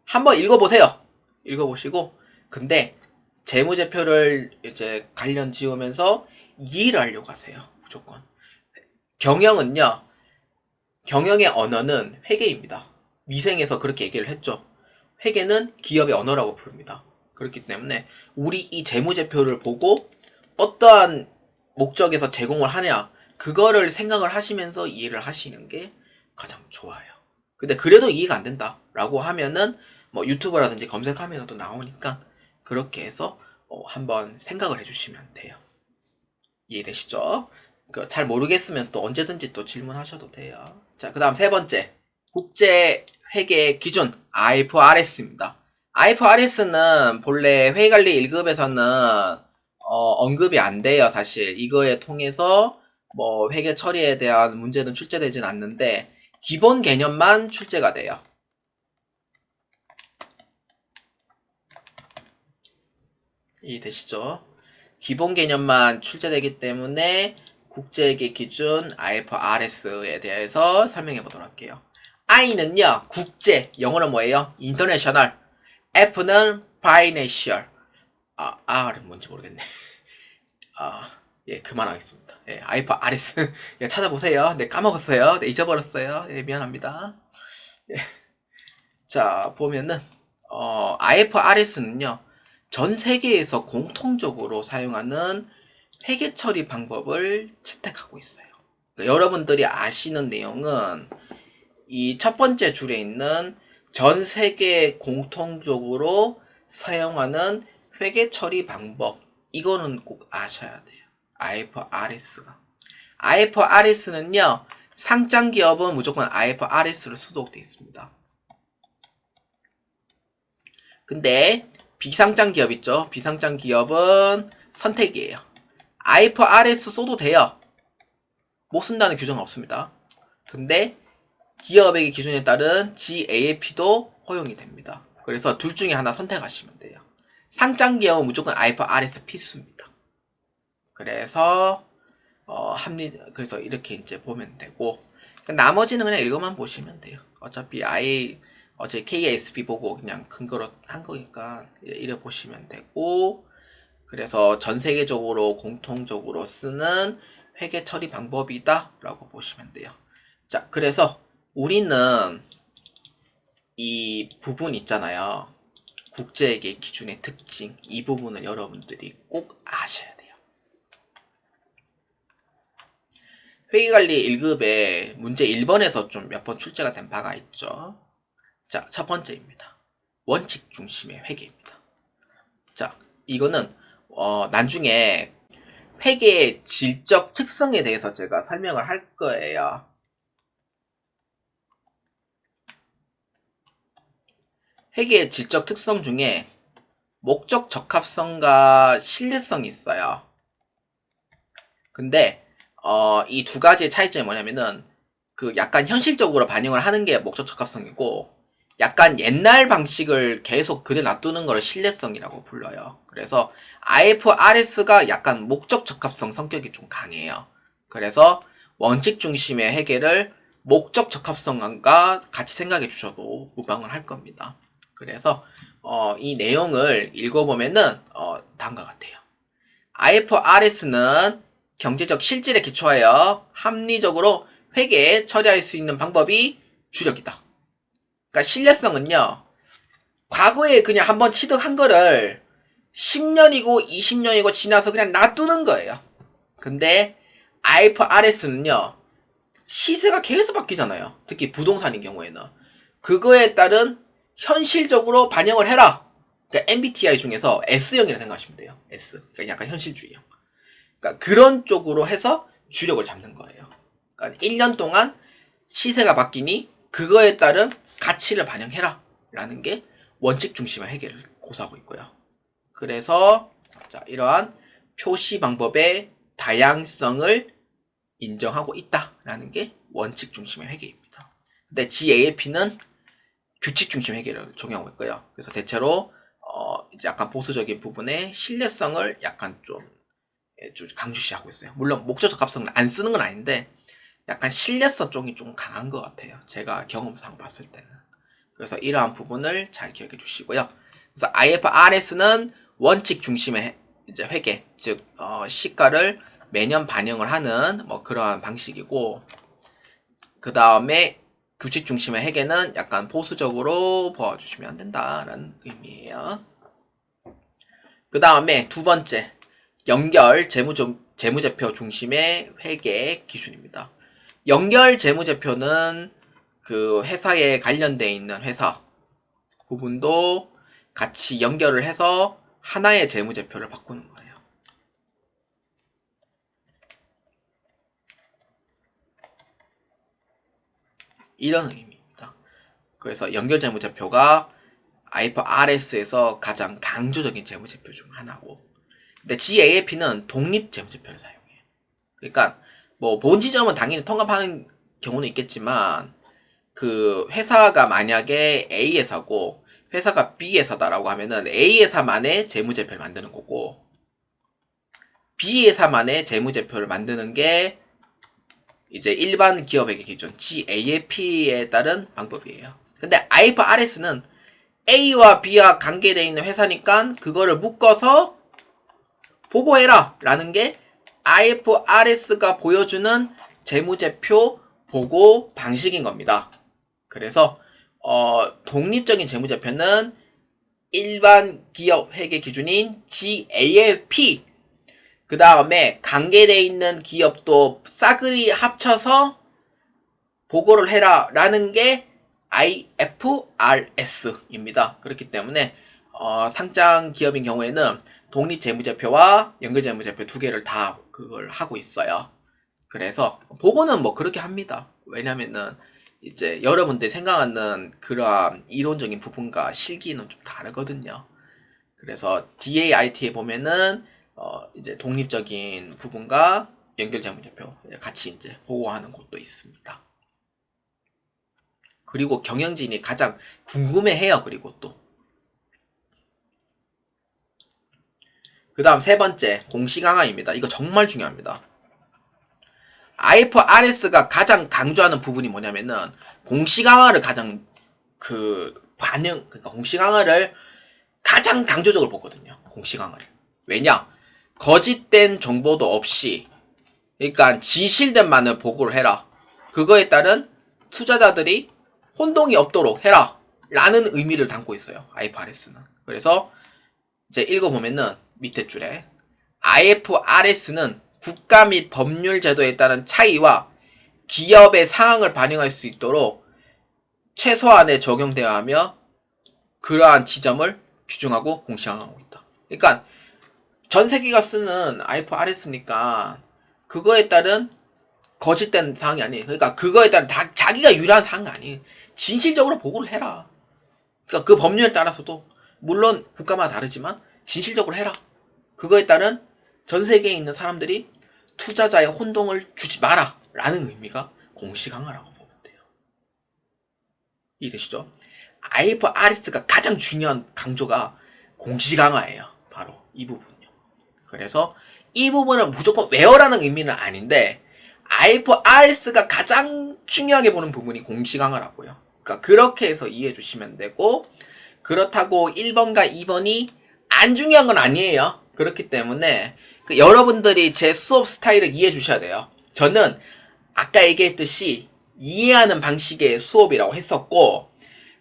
한번 읽어보세요. 읽어보시고, 근데 재무제표를 이제 관련 지으면서 이해를 하려고 하세요. 무조건. 경영은요, 경영의 언어는 회계입니다. 미생에서 그렇게 얘기를 했죠. 회계는 기업의 언어라고 부릅니다. 그렇기 때문에 우리 이 재무제표를 보고 어떠한 목적에서 제공을 하냐, 그거를 생각을 하시면서 이해를 하시는 게 가장 좋아요. 근데 그래도 이해가 안 된다 라고 하면은 뭐 유튜브라든지 검색하면 또 나오니까 그렇게 해서 한번 생각을 해주시면 돼요. 이해되시죠? 잘 모르겠으면 또 언제든지 또 질문하셔도 돼요. 자, 그 다음 세 번째, 국제 회계 기준 IFRS입니다. IFRS는 본래 회계관리 1급에서는 언급이 안 돼요. 사실 이거에 통해서 뭐 회계 처리에 대한 문제는 출제되진 않는데 기본 개념만 출제가 돼요. 이해되시죠? 기본 개념만 출제되기 때문에 국제회계 기준 IFRS에 대해서 설명해 보도록 할게요. I는요, 국제, 영어로 뭐예요? International. F는 Financial. R은 뭔지 모르겠네. 예, 그만하겠습니다. 예, IFRS. 예, 찾아보세요. 네, 까먹었어요. 네, 잊어버렸어요. 예, 미안합니다. 예. 자, 보면은, IFRS는요, 전 세계에서 공통적으로 사용하는 회계 처리 방법을 채택하고 있어요. 그러니까 여러분들이 아시는 내용은 이 첫 번째 줄에 있는 전 세계에 공통적으로 사용하는 회계 처리 방법, 이거는 꼭 아셔야 돼요. IFRS가. IFRS는요, 상장 기업은 무조건 IFRS로 수록되어 있습니다. 근데 비상장 기업 있죠? 비상장 기업은 선택이에요. IFRS 써도 돼요. 못 쓴다는 규정은 없습니다. 근데 기업의 기준에 따른 GAAP도 허용이 됩니다. 그래서 둘 중에 하나 선택하시면 돼요. 상장 기업은 무조건 IFRS 필수입니다. 그래서 그래서 이렇게 이제 보면 되고, 나머지는 그냥 읽어만 보시면 돼요. 어차피 어제 KSP 보고 그냥 근거로 한 거니까 이래 보시면 되고, 그래서 전 세계적으로 공통적으로 쓰는 회계 처리 방법이다 라고 보시면 돼요. 자, 그래서 우리는 이 부분 있잖아요. 국제회계 기준의 특징, 이 부분을 여러분들이 꼭 아셔야 돼요. 회계관리 1급에 문제 1번에서 좀 몇 번 출제가 된 바가 있죠. 자, 첫 번째입니다. 원칙 중심의 회계입니다. 자, 이거는 나중에 회계의 질적 특성에 대해서 제가 설명을 할 거예요. 회계의 질적 특성 중에 목적 적합성과 신뢰성이 있어요. 근데 이 두 가지의 차이점이 뭐냐면은 그 약간 현실적으로 반영을 하는 게 목적 적합성이고, 약간 옛날 방식을 계속 그대 놔두는 걸 신뢰성이라고 불러요. 그래서 IFRS가 약간 목적 적합성 성격이 좀 강해요. 그래서 원칙 중심의 회계를 목적 적합성과 같이 생각해 주셔도 무방을 할 겁니다. 그래서 이 내용을 읽어보면은 다음과 같아요. IFRS는 경제적 실질에 기초하여 합리적으로 회계 처리할 수 있는 방법이 주력이다. 그러니까 신뢰성은요, 과거에 그냥 한번 취득한 거를 10년이고 20년이고 지나서 그냥 놔두는 거예요. 근데 IFRS는요, 시세가 계속 바뀌잖아요. 특히 부동산인 경우에는. 그거에 따른 현실적으로 반영을 해라. 그러니까 MBTI 중에서 S형이라 생각하시면 돼요. S. 그러니까 약간 현실주의형. 그러니까 그런 쪽으로 해서 주력을 잡는 거예요. 그러니까 1년 동안 시세가 바뀌니 그거에 따른 가치를 반영해라. 라는 게 원칙 중심의 회계를 고수하고 있고요. 그래서 자, 이러한 표시 방법의 다양성을 인정하고 있다라는 게 원칙 중심의 회계입니다. 근데 GAAP는 규칙 중심 회계를 적용하고 있고요. 그래서 대체로 이제 약간 보수적인 부분에 신뢰성을 약간 좀 강조시하고 있어요. 물론 목적적 합성을 안 쓰는 건 아닌데 약간 신뢰성 쪽이 좀 강한 것 같아요. 제가 경험상 봤을 때는. 그래서 이러한 부분을 잘 기억해 주시고요. 그래서 IFRS는 원칙 중심의 이제 회계, 즉 시가를 매년 반영을 하는 뭐 그러한 방식이고, 그 다음에 규칙 중심의 회계는 약간 보수적으로 보아주시면 된다라는 의미예요. 그 다음에 두 번째, 연결 재무제표 중심의 회계 기준입니다. 연결 재무제표는 그 회사에 관련되어 있는 회사 부분도 같이 연결을 해서 하나의 재무제표를 바꾸는 거예요. 이런 의미입니다. 그래서 연결 재무제표가 IFRS에서 가장 강조적인 재무제표 중 하나고, 근데 GAAP는 독립 재무제표를 사용해요. 그러니까 뭐 본지점은 당연히 통합하는 경우는 있겠지만, 그 회사가 만약에 A 회사고 회사가 B 회사다라고 하면은 A 회사만의 재무제표를 만드는 거고, B 회사만의 재무제표를 만드는 게 이제 일반 기업회계 기준 GAAP에 따른 방법이에요. 근데 IFRS는 A와 B와 관계되어 있는 회사니까 그거를 묶어서 보고해라 라는 게 IFRS가 보여주는 재무제표 보고 방식인 겁니다. 그래서 독립적인 재무제표는 일반 기업 회계 기준인 GAAP, 그 다음에 관계되어 있는 기업도 싸그리 합쳐서 보고를 해라 라는 게 IFRS입니다. 그렇기 때문에 상장 기업인 경우에는 독립 재무제표와 연결 재무제표 두 개를 다 그걸 하고 있어요. 그래서 보고는 뭐 그렇게 합니다. 왜냐면은 이제 여러분들이 생각하는 그러한 이론적인 부분과 실기는 좀 다르거든요. 그래서 DAIT에 보면은 이제 독립적인 부분과 연결 재무제표 같이 이제 보고하는 곳도 있습니다. 그리고 경영진이 가장 궁금해해요. 그리고 또 그 다음 세 번째, 공시강화입니다. 이거 정말 중요합니다. IFRS가 가장 강조하는 부분이 뭐냐면은 공시강화를 가장 그러니까 공시강화를 가장 강조적으로 보거든요. 공시강화를. 왜냐? 거짓된 정보도 없이, 그러니까 진실된 만을 보고를 해라. 그거에 따른 투자자들이 혼동이 없도록 해라. 라는 의미를 담고 있어요. IFRS는. 그래서 이제 읽어보면은 밑에 줄에 IFRS는 국가 및 법률 제도에 따른 차이와 기업의 상황을 반영할 수 있도록 최소한의 적용되어야 하며 그러한 지점을 규정하고 공시하고 있다. 그러니까 전 세계가 쓰는 IFRS니까 그거에 따른 거짓된 사항이 아니에요. 그러니까 그거에 따른 자기가 유리한 사항이 아니에요. 진실적으로 보고를 해라. 그러니까 그 법률에 따라서도 물론 국가마다 다르지만 진실적으로 해라. 그거에 따른 전 세계에 있는 사람들이 투자자의 혼동을 주지 마라 라는 의미가 공시강화라고 보면 돼요. 이해되시죠? IFRS가 가장 중요한 강조가 공시강화예요. 바로 이 부분요. 그래서 이 부분은 무조건 외워라는 의미는 아닌데 IFRS가 가장 중요하게 보는 부분이 공시강화라고요. 그러니까 그렇게 해서 이해해 주시면 되고, 그렇다고 1번과 2번이 안 중요한 건 아니에요. 그렇기 때문에 여러분들이 제 수업 스타일을 이해해 주셔야 돼요. 저는 아까 얘기했듯이 이해하는 방식의 수업이라고 했었고,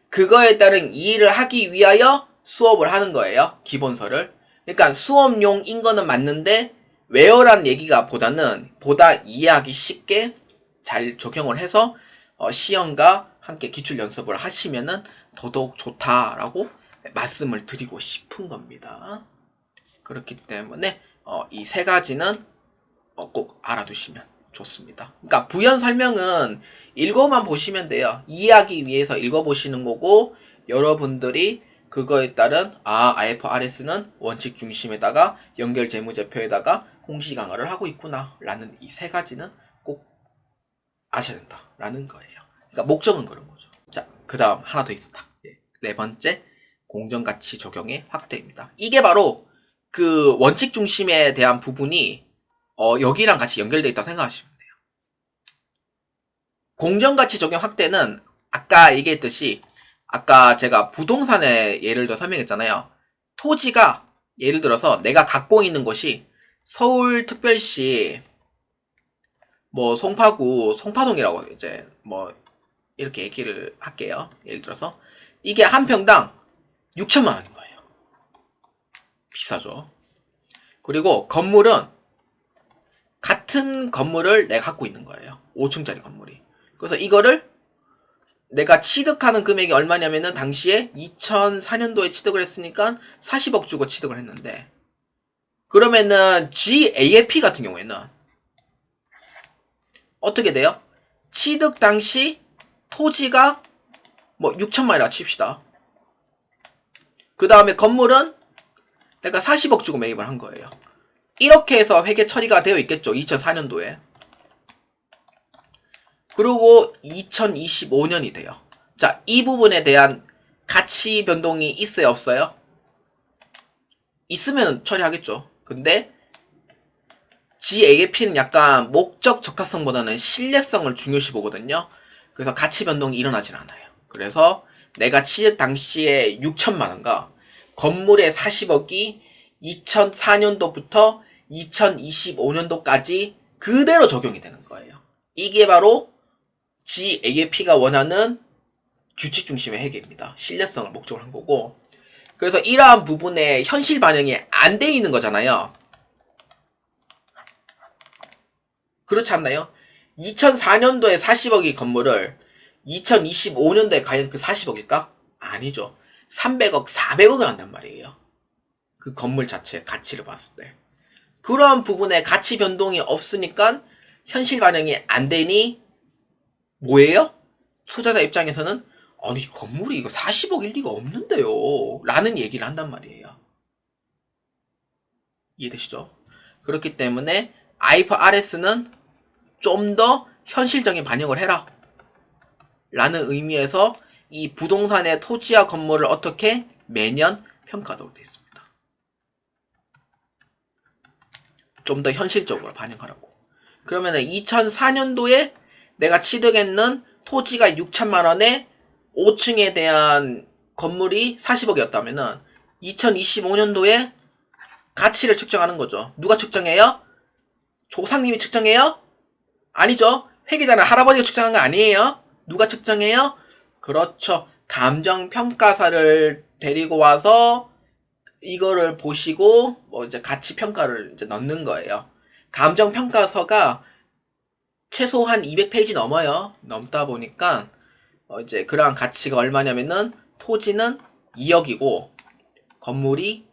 그거에 따른 이해를 하기 위하여 수업을 하는 거예요. 기본서를. 그러니까 수업용인 거는 맞는데 외워란 얘기가 보다 이해하기 쉽게 잘 적용을 해서 시험과 함께 기출 연습을 하시면은 더더욱 좋다라고 말씀을 드리고 싶은 겁니다. 그렇기 때문에 이 세 가지는 꼭 알아두시면 좋습니다. 그러니까 부연 설명은 읽어만 보시면 돼요. 이해하기 위해서 읽어보시는 거고, 여러분들이 그거에 따른 IFRS는 원칙 중심에다가 연결 재무제표에다가 공시강화를 하고 있구나 라는 이 세 가지는 꼭 아셔야 된다 라는 거예요. 그러니까 목적은 그런 거죠. 자, 그 다음 하나 더 있었다. 네 번째, 공정가치 적용의 확대입니다. 이게 바로 그 원칙 중심에 대한 부분이 여기랑 같이 연결되어 있다고 생각하시면 돼요. 공정가치 적용 확대는 아까 얘기했듯이, 아까 제가 부동산의 예를 들어 설명했잖아요. 토지가 예를 들어서 내가 갖고 있는 곳이 서울특별시 뭐 송파구 송파동이라고 이제 뭐 이렇게 얘기를 할게요. 예를 들어서 이게 한 평당 6천만 원인 거예요. 비싸죠. 그리고 건물은 같은 건물을 내가 갖고 있는 거예요. 5층짜리 건물이. 그래서 이거를 내가 취득하는 금액이 얼마냐면은 당시에 2004년도에 취득을 했으니까 40억 주고 취득을 했는데, 그러면은 GAFP 같은 경우에는 어떻게 돼요? 취득 당시 토지가 뭐 6천만 원이라 칩시다. 그 다음에 건물은 내가 40억 주고 매입을 한 거예요. 이렇게 해서 회계 처리가 되어 있겠죠. 2004년도에. 그리고 2025년이 돼요. 자, 이 부분에 대한 가치 변동이 있어요, 없어요? 있으면 처리하겠죠. 근데 GAFP는 약간 목적 적합성보다는 신뢰성을 중요시 보거든요. 그래서 가치 변동이 일어나질 않아요. 그래서 내가 취득 당시에 6천만 원과 건물의 40억이 2004년도부터 2025년도까지 그대로 적용이 되는 거예요. 이게 바로 GAFP가 원하는 규칙 중심의 회계입니다. 신뢰성을 목적으로 한 거고, 그래서 이러한 부분에 현실 반영이 안 돼 있는 거잖아요. 그렇지 않나요? 2004년도에 40억의 건물을 2025년도에 과연 그 40억일까? 아니죠. 300억, 400억을 한단 말이에요. 그 건물 자체의 가치를 봤을 때. 그러한 부분에 가치 변동이 없으니까 현실 반영이 안 되니 뭐예요? 투자자 입장에서는 아니 건물이 이거 40억일 리가 없는데요 라는 얘기를 한단 말이에요. 이해되시죠? 그렇기 때문에 IFRS는 좀 더 현실적인 반영을 해라 라는 의미에서 이 부동산의 토지와 건물을 어떻게 매년 평가하도록 되어 있습니다. 좀 더 현실적으로 반영하라고. 그러면은 2004년도에 내가 취득했는 토지가 6천만 원에 5층에 대한 건물이 40억이었다면은 2025년도에 가치를 측정하는 거죠. 누가 측정해요? 조상님이 측정해요? 아니죠. 회계자는 할아버지가 측정한 거 아니에요. 누가 측정해요? 그렇죠. 감정평가사를 데리고 와서 이거를 보시고 뭐 이제 가치 평가를 이제 넣는 거예요. 감정평가서가 최소한 200페이지 넘어요. 넘다 보니까 이제 그러한 가치가 얼마냐면은 토지는 2억이고 건물이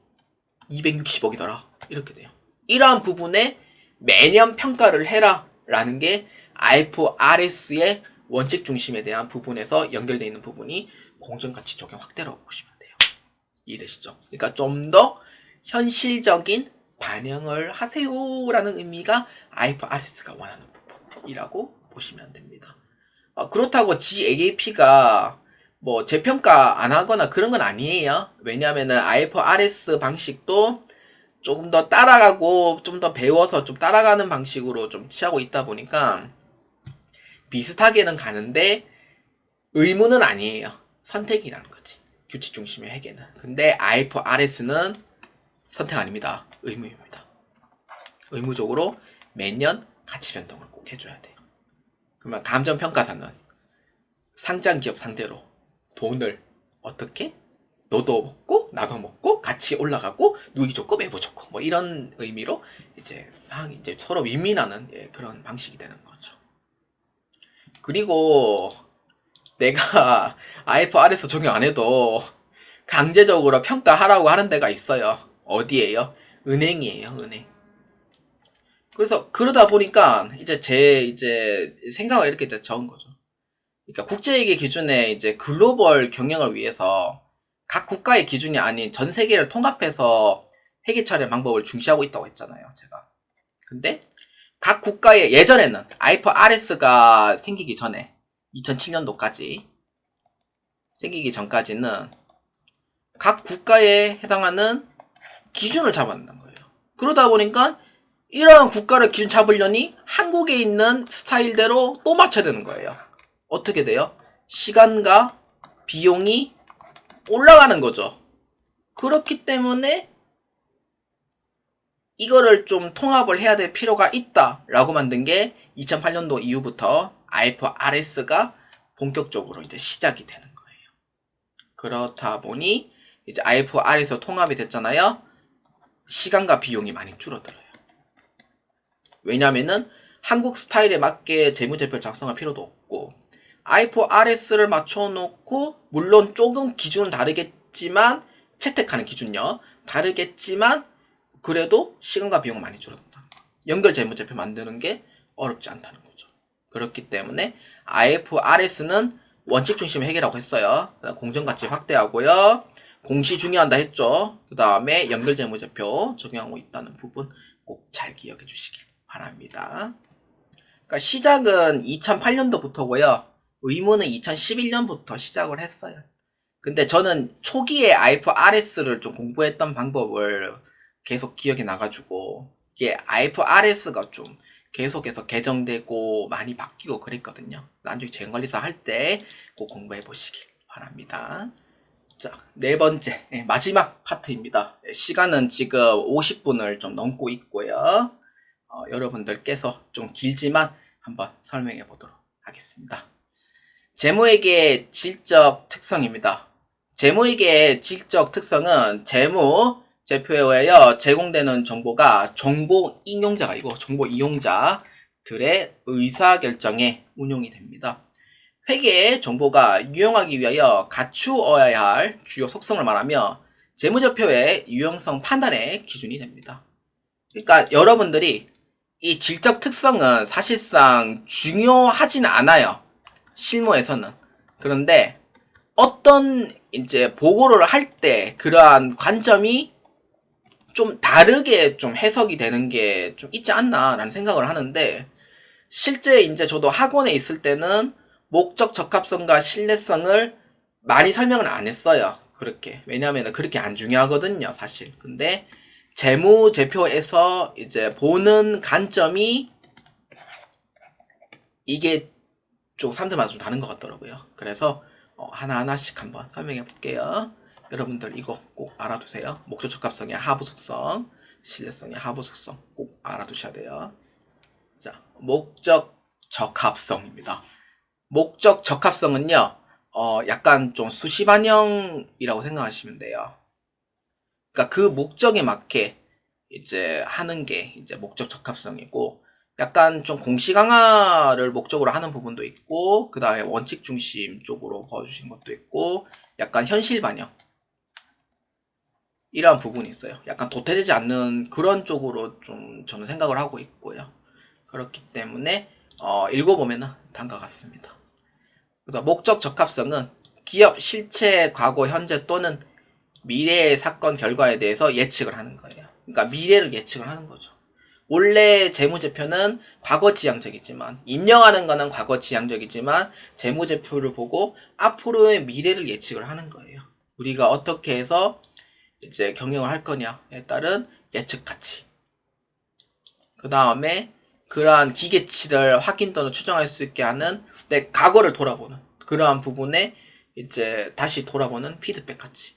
260억이더라. 이렇게 돼요. 이러한 부분에 매년 평가를 해라 라는 게 IFRS의 원칙 중심에 대한 부분에서 연결되어 있는 부분이 공정가치 적용 확대라고 보시면 돼요. 이해되시죠? 그러니까 좀 더 현실적인 반영을 하세요라는 의미가 IFRS가 원하는 부분이라고 보시면 됩니다. 그렇다고 GAP가 뭐 재평가 안 하거나 그런 건 아니에요. 왜냐하면은 IFRS 방식도 조금 더 따라가고 좀 더 배워서 좀 따라가는 방식으로 좀 취하고 있다 보니까 비슷하게는 가는데 의무는 아니에요. 선택이라는 거지. 규칙 중심의 회계는. 근데 IFRS는 선택 아닙니다. 의무입니다. 의무적으로 매년 가치 변동을 꼭 해줘야 돼요. 그러면 감정평가사는 상장 기업 상대로 돈을 어떻게 너도 먹고 나도 먹고 같이 올라가고 누기 좋고 매부 좋고 뭐 이런 의미로 이제 상황이 이제 서로 윈윈하는 그런 방식이 되는 거죠. 그리고 내가 IFRS 적용 안 해도 강제적으로 평가하라고 하는 데가 있어요. 어디에요? 은행이에요, 은행. 그래서 그러다 보니까 이제 제 생각을 이렇게 적은 거죠. 그러니까 국제회계 기준에 이제 글로벌 경영을 위해서 각 국가의 기준이 아닌 전 세계를 통합해서 회계 처리 방법을 중시하고 있다고 했잖아요, 제가. 근데 각 국가의 예전에는 IFRS가 생기기 전에 2007년도까지 생기기 전까지는 각 국가에 해당하는 기준을 잡았는 거예요. 그러다 보니까 이러한 국가를 기준 잡으려니 한국에 있는 스타일대로 또 맞춰야 되는 거예요. 어떻게 돼요? 시간과 비용이 올라가는 거죠. 그렇기 때문에 이거를 좀 통합을 해야 될 필요가 있다라고 만든 게 2008년도 이후부터 IFRS가 본격적으로 이제 시작이 되는 거예요. 그렇다 보니 이제 IFRS 통합이 됐잖아요. 시간과 비용이 많이 줄어들어요. 왜냐면은 한국 스타일에 맞게 재무제표 작성할 필요도 없고 IFRS를 맞춰놓고 물론 조금 기준은 다르겠지만 채택하는 기준요 다르겠지만 그래도 시간과 비용은 많이 줄어든다. 연결 재무제표 만드는 게 어렵지 않다는 거죠. 그렇기 때문에 IFRS는 원칙 중심 회계라고 했어요. 공정가치 확대하고요. 공시 중요한다 했죠. 그 다음에 연결 재무제표 적용하고 있다는 부분 꼭 잘 기억해 주시길 바랍니다. 그러니까 시작은 2008년도부터고요. 의무는 2011년부터 시작을 했어요. 근데 저는 초기에 IFRS를 좀 공부했던 방법을 계속 기억이 나가지고 이게 IFRS가 좀 계속해서 개정되고 많이 바뀌고 그랬거든요. 나중에 재무관리사 할 때 꼭 공부해 보시길 바랍니다. 자, 네 번째 마지막 파트입니다. 시간은 지금 50분을 좀 넘고 있고요. 여러분들께서 좀 길지만 한번 설명해 보도록 하겠습니다. 재무회계의 질적 특성입니다. 재무회계의 질적 특성은 재무제표에 의하여 제공되는 정보가 정보 인용자가 아니고 정보 이용자들의 의사결정에 운용이 됩니다. 회계의 정보가 유용하기 위하여 갖추어야 할 주요 속성을 말하며 재무제표의 유용성 판단의 기준이 됩니다. 그러니까 여러분들이 이 질적 특성은 사실상 중요하진 않아요. 실무에서는. 그런데 어떤 이제 보고를 할 때 그러한 관점이 좀 다르게 좀 해석이 되는 게 좀 있지 않나라는 생각을 하는데 실제 이제 저도 학원에 있을 때는 목적 적합성과 신뢰성을 많이 설명을 안 했어요. 그렇게. 왜냐하면 그렇게 안 중요하거든요, 사실. 근데 재무제표에서 이제 보는 관점이 이게 좀 사람들마다 좀 다른 것 같더라고요. 그래서 하나하나씩 한번 설명해 볼게요. 여러분들 이거 꼭 알아두세요. 목적 적합성의 하부 속성, 신뢰성의 하부 속성 꼭 알아두셔야 돼요. 자, 목적 적합성입니다. 목적 적합성은요, 약간 좀 수시반영이라고 생각하시면 돼요. 그러니까 그 목적에 맞게 이제 하는 게 이제 목적 적합성이고, 약간 좀 공시 강화를 목적으로 하는 부분도 있고, 그 다음에 원칙 중심 쪽으로 보여주신 것도 있고, 약간 현실 반영. 이러한 부분이 있어요. 약간 도태되지 않는 그런 쪽으로 좀 저는 생각을 하고 있고요. 그렇기 때문에, 읽어보면은 다음과 같습니다. 그래서 목적 적합성은 기업 실체, 과거, 현재 또는 미래의 사건 결과에 대해서 예측을 하는 거예요. 그러니까 미래를 예측을 하는 거죠. 원래 재무제표는 과거 지향적이지만 입력하는 거는 과거 지향적이지만 재무제표를 보고 앞으로의 미래를 예측을 하는 거예요. 우리가 어떻게 해서 이제 경영을 할 거냐에 따른 예측 가치. 그 다음에 그러한 기계치를 확인 또는 추정할 수 있게 하는 내 과거를 돌아보는 그러한 부분에 이제 다시 돌아보는 피드백 가치.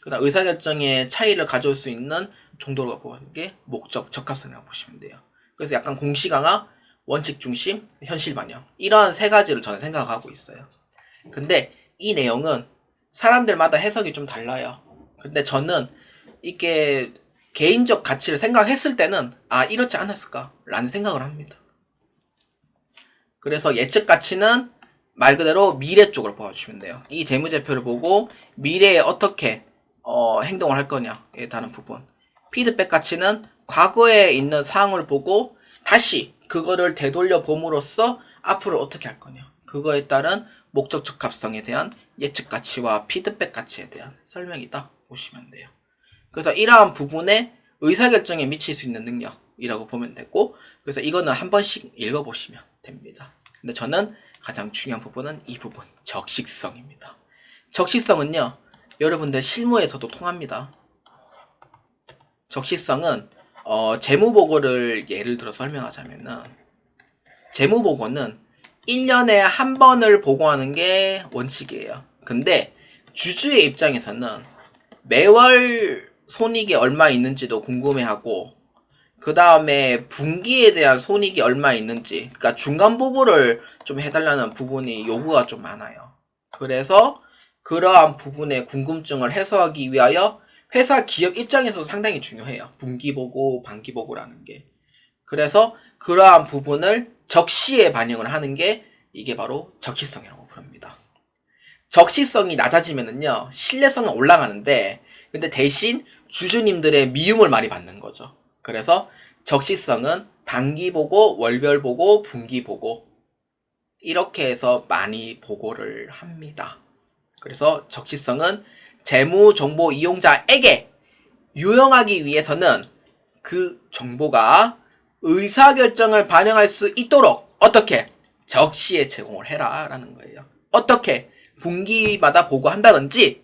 그다음 의사결정의 차이를 가져올 수 있는 정도로 보는 게 목적 적합성이라고 보시면 돼요. 그래서 약간 공시강화, 원칙 중심, 현실 반영 이런 세 가지를 저는 생각하고 있어요. 근데 이 내용은 사람들마다 해석이 좀 달라요. 근데 저는 이게 개인적 가치를 생각했을 때는 이렇지 않았을까라는 생각을 합니다. 그래서 예측 가치는 말 그대로 미래 쪽으로 보아주시면 돼요. 이 재무제표를 보고 미래에 어떻게 행동을 할 거냐에 따른 부분. 피드백 가치는 과거에 있는 사항을 보고 다시 그거를 되돌려 봄으로써 앞으로 어떻게 할 거냐. 그거에 따른 목적 적합성에 대한 예측 가치와 피드백 가치에 대한 설명이다 보시면 돼요. 그래서 이러한 부분에 의사결정에 미칠 수 있는 능력이라고 보면 되고, 그래서 이거는 한 번씩 읽어보시면 됩니다. 근데 저는 가장 중요한 부분은 이 부분, 적식성입니다. 적식성은요, 여러분들 실무에서도 통합니다. 적식성은 재무보고를 예를 들어 설명하자면은, 재무보고는 1년에 한 번을 보고하는 게 원칙이에요. 근데 주주의 입장에서는 매월 손익이 얼마 있는지도 궁금해하고, 그 다음에 분기에 대한 손익이 얼마 있는지, 그러니까 중간 보고를 좀 해달라는 부분이 요구가 좀 많아요. 그래서 그러한 부분의 궁금증을 해소하기 위하여 회사 기업 입장에서도 상당히 중요해요. 분기 보고, 반기 보고라는 게. 그래서 그러한 부분을 적시에 반영을 하는 게 이게 바로 적시성이라고 부릅니다. 적시성이 낮아지면은요, 신뢰성은 올라가는데, 근데 대신 주주님들의 미움을 많이 받는 거죠. 그래서 적시성은 단기 보고, 월별 보고, 분기 보고 이렇게 해서 많이 보고를 합니다. 그래서 적시성은 재무정보 이용자에게 유용하기 위해서는 그 정보가 의사결정을 반영할 수 있도록 어떻게? 적시에 제공을 해라 라는 거예요. 어떻게? 분기마다 보고한다든지,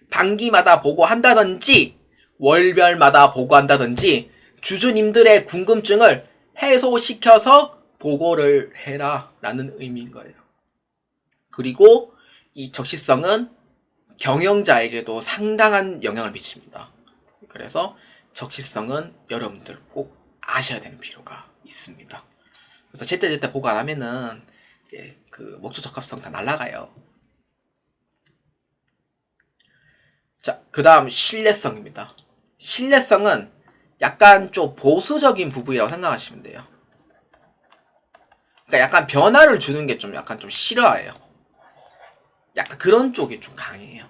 반기마다 보고한다든지, 월별마다 보고한다든지, 주주님들의 궁금증을 해소시켜서 보고를 해라 라는 의미인 거예요. 그리고 이 적시성은 경영자에게도 상당한 영향을 미칩니다. 그래서 적시성은 여러분들 꼭 아셔야 되는 필요가 있습니다. 그래서 제때제때 보고 안 하면은 그 목적 적합성 다 날아가요. 자, 그 다음 신뢰성입니다. 신뢰성은 약간 좀 보수적인 부분이라고 생각하시면 돼요. 그러니까 약간 변화를 주는 게 좀 약간 좀 싫어해요. 약간 그런 쪽이 좀 강해요.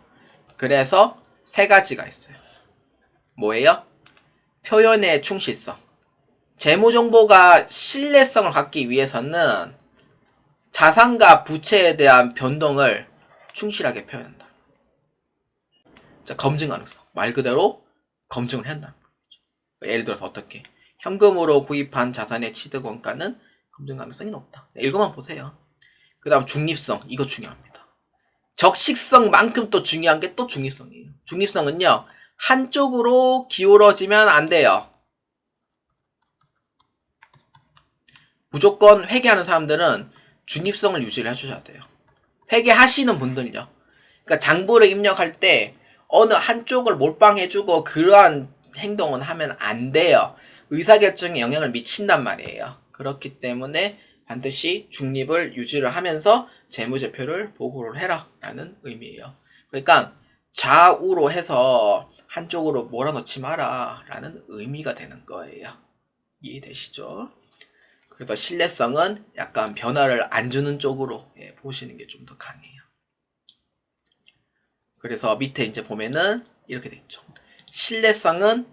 그래서 세 가지가 있어요. 뭐예요? 표현의 충실성. 재무정보가 신뢰성을 갖기 위해서는 자산과 부채에 대한 변동을 충실하게 표현한다. 자, 검증 가능성. 말 그대로 검증을 해야 한다는 거죠. 예를 들어서 어떻게? 현금으로 구입한 자산의 취득 원가는 검증 가능성이 높다. 이거만 보세요. 그 다음 중립성. 이거 중요합니다. 적식성만큼 또 중요한 게 또 중립성이에요. 중립성은요, 한쪽으로 기울어지면 안 돼요. 무조건 회계하는 사람들은 중립성을 유지를 해주셔야 돼요. 회계하시는 분들요. 그러니까 장부를 입력할 때 어느 한쪽을 몰빵해주고 그러한 행동은 하면 안 돼요. 의사결정에 영향을 미친단 말이에요. 그렇기 때문에 반드시 중립을 유지를 하면서 재무제표를 보고를 해라 라는 의미예요. 그러니까 좌우로 해서 한쪽으로 몰아넣지 마라 라는 의미가 되는 거예요. 이해되시죠? 그래서 신뢰성은 약간 변화를 안 주는 쪽으로 보시는 게 좀 더 강해요. 그래서 밑에 이제 보면은 이렇게 돼 있죠. 신뢰성은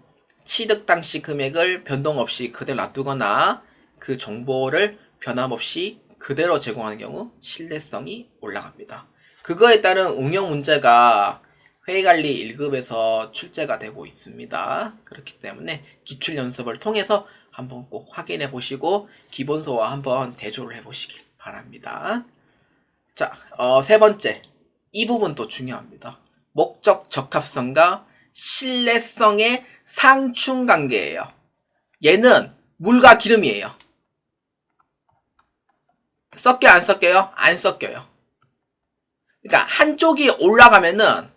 취득 당시 금액을 변동 없이 그대로 놔두거나 그 정보를 변함없이 그대로 제공하는 경우 신뢰성이 올라갑니다. 그거에 따른 응용 문제가 회의관리 1급에서 출제가 되고 있습니다. 그렇기 때문에 기출 연습을 통해서 한번 꼭 확인해 보시고 기본서와 한번 대조를 해 보시길 바랍니다. 자, 세 번째. 이 부분도 중요합니다. 목적 적합성과 신뢰성의 상충 관계예요. 얘는 물과 기름이에요. 섞여요, 안 섞여요? 안 섞여요. 그러니까 한쪽이 올라가면은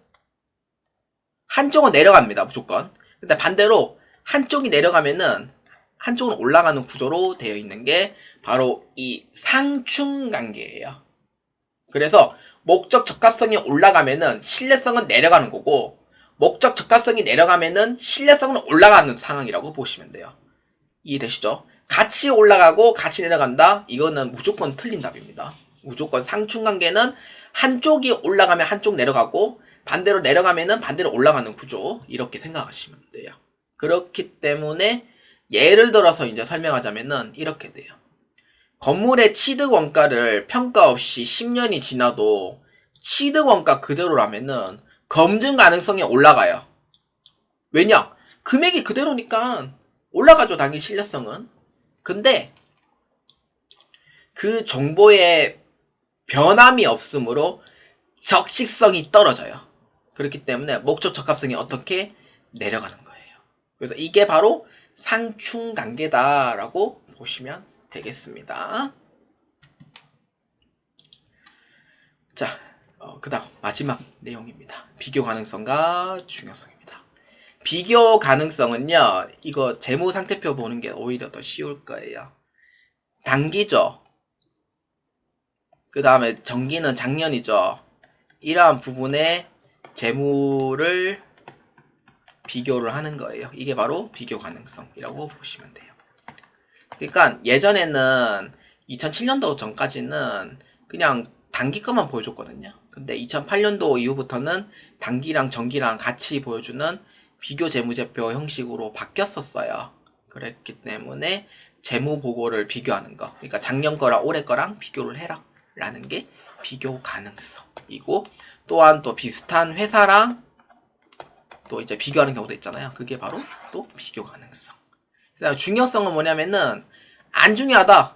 한쪽은 내려갑니다. 무조건. 근데 반대로 한쪽이 내려가면은 한쪽은 올라가는 구조로 되어 있는 게 바로 이 상충관계예요. 그래서 목적 적합성이 올라가면은 신뢰성은 내려가는 거고, 목적 적합성이 내려가면은 신뢰성은 올라가는 상황이라고 보시면 돼요. 이해되시죠? 같이 올라가고 같이 내려간다? 이거는 무조건 틀린 답입니다. 무조건 상충관계는 한쪽이 올라가면 한쪽 내려가고, 반대로 내려가면은 반대로 올라가는 구조, 이렇게 생각하시면 돼요. 그렇기 때문에 예를 들어서 이제 설명하자면은 이렇게 돼요. 건물의 취득 원가를 평가 없이 10년이 지나도 취득 원가 그대로라면은 검증 가능성이 올라가요. 왜냐? 금액이 그대로니까 올라가죠, 당연히 신뢰성은. 근데 그 정보에 변함이 없으므로 적시성이 떨어져요. 그렇기 때문에 목적 적합성이 어떻게 내려가는 거예요. 그래서 이게 바로 상충관계다라고 보시면 되겠습니다. 자, 그 다음 마지막 내용입니다. 비교 가능성과 중요성입니다. 비교 가능성은요, 이거 재무 상태표 보는 게 오히려 더 쉬울 거예요. 단기죠. 그 다음에 정기는 작년이죠. 이러한 부분에 재무를 비교를 하는 거예요. 이게 바로 비교 가능성이라고 보시면 돼요. 그러니까 예전에는 2007년도 전까지는 그냥 단기 것만 보여줬거든요. 근데 2008년도 이후부터는 단기랑 정기랑 같이 보여주는 비교 재무제표 형식으로 바뀌었었어요. 그랬기 때문에 재무 보고를 비교하는 거, 그러니까 작년 거랑 올해 거랑 비교를 해라 라는 게 비교 가능성이고, 또한 또 비슷한 회사랑 또 이제 비교하는 경우도 있잖아요. 그게 바로 또 비교 가능성. 그다음 중요성은 뭐냐면은 안 중요하다.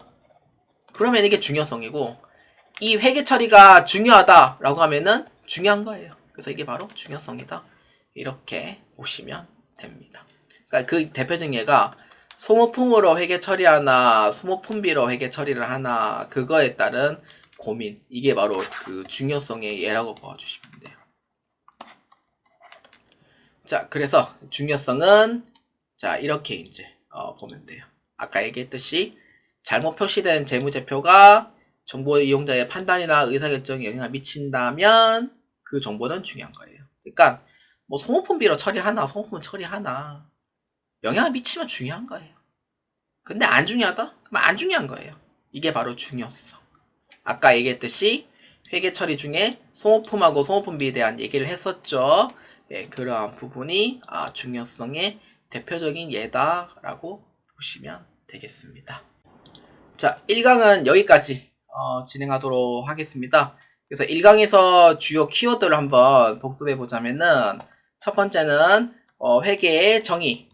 그러면 이게 중요성이고, 이 회계 처리가 중요하다라고 하면은 중요한 거예요. 그래서 이게 바로 중요성이다. 이렇게 보시면 됩니다. 그러니까 그 대표적인 예가 소모품으로 회계 처리하나 소모품비로 회계 처리를 하나, 그거에 따른 고민, 이게 바로 그 중요성의 예라고 봐주시면 돼요. 자, 그래서 중요성은 자 이렇게 이제 보면 돼요. 아까 얘기했듯이 잘못 표시된 재무제표가 정보 이용자의 판단이나 의사결정에 영향을 미친다면 그 정보는 중요한 거예요. 그러니까 뭐 소모품비로 처리하나 소모품 처리하나 영향을 미치면 중요한 거예요. 근데 안 중요하다? 그럼 안 중요한 거예요. 이게 바로 중요성. 아까 얘기했듯이 회계 처리 중에 소모품하고 소모품비에 대한 얘기를 했었죠. 예, 그러한 부분이 중요성의 대표적인 예다라고 보시면 되겠습니다. 자, 1강은 여기까지 진행하도록 하겠습니다. 그래서 1강에서 주요 키워드를 한번 복습해 보자면은, 첫 번째는 회계의 정의.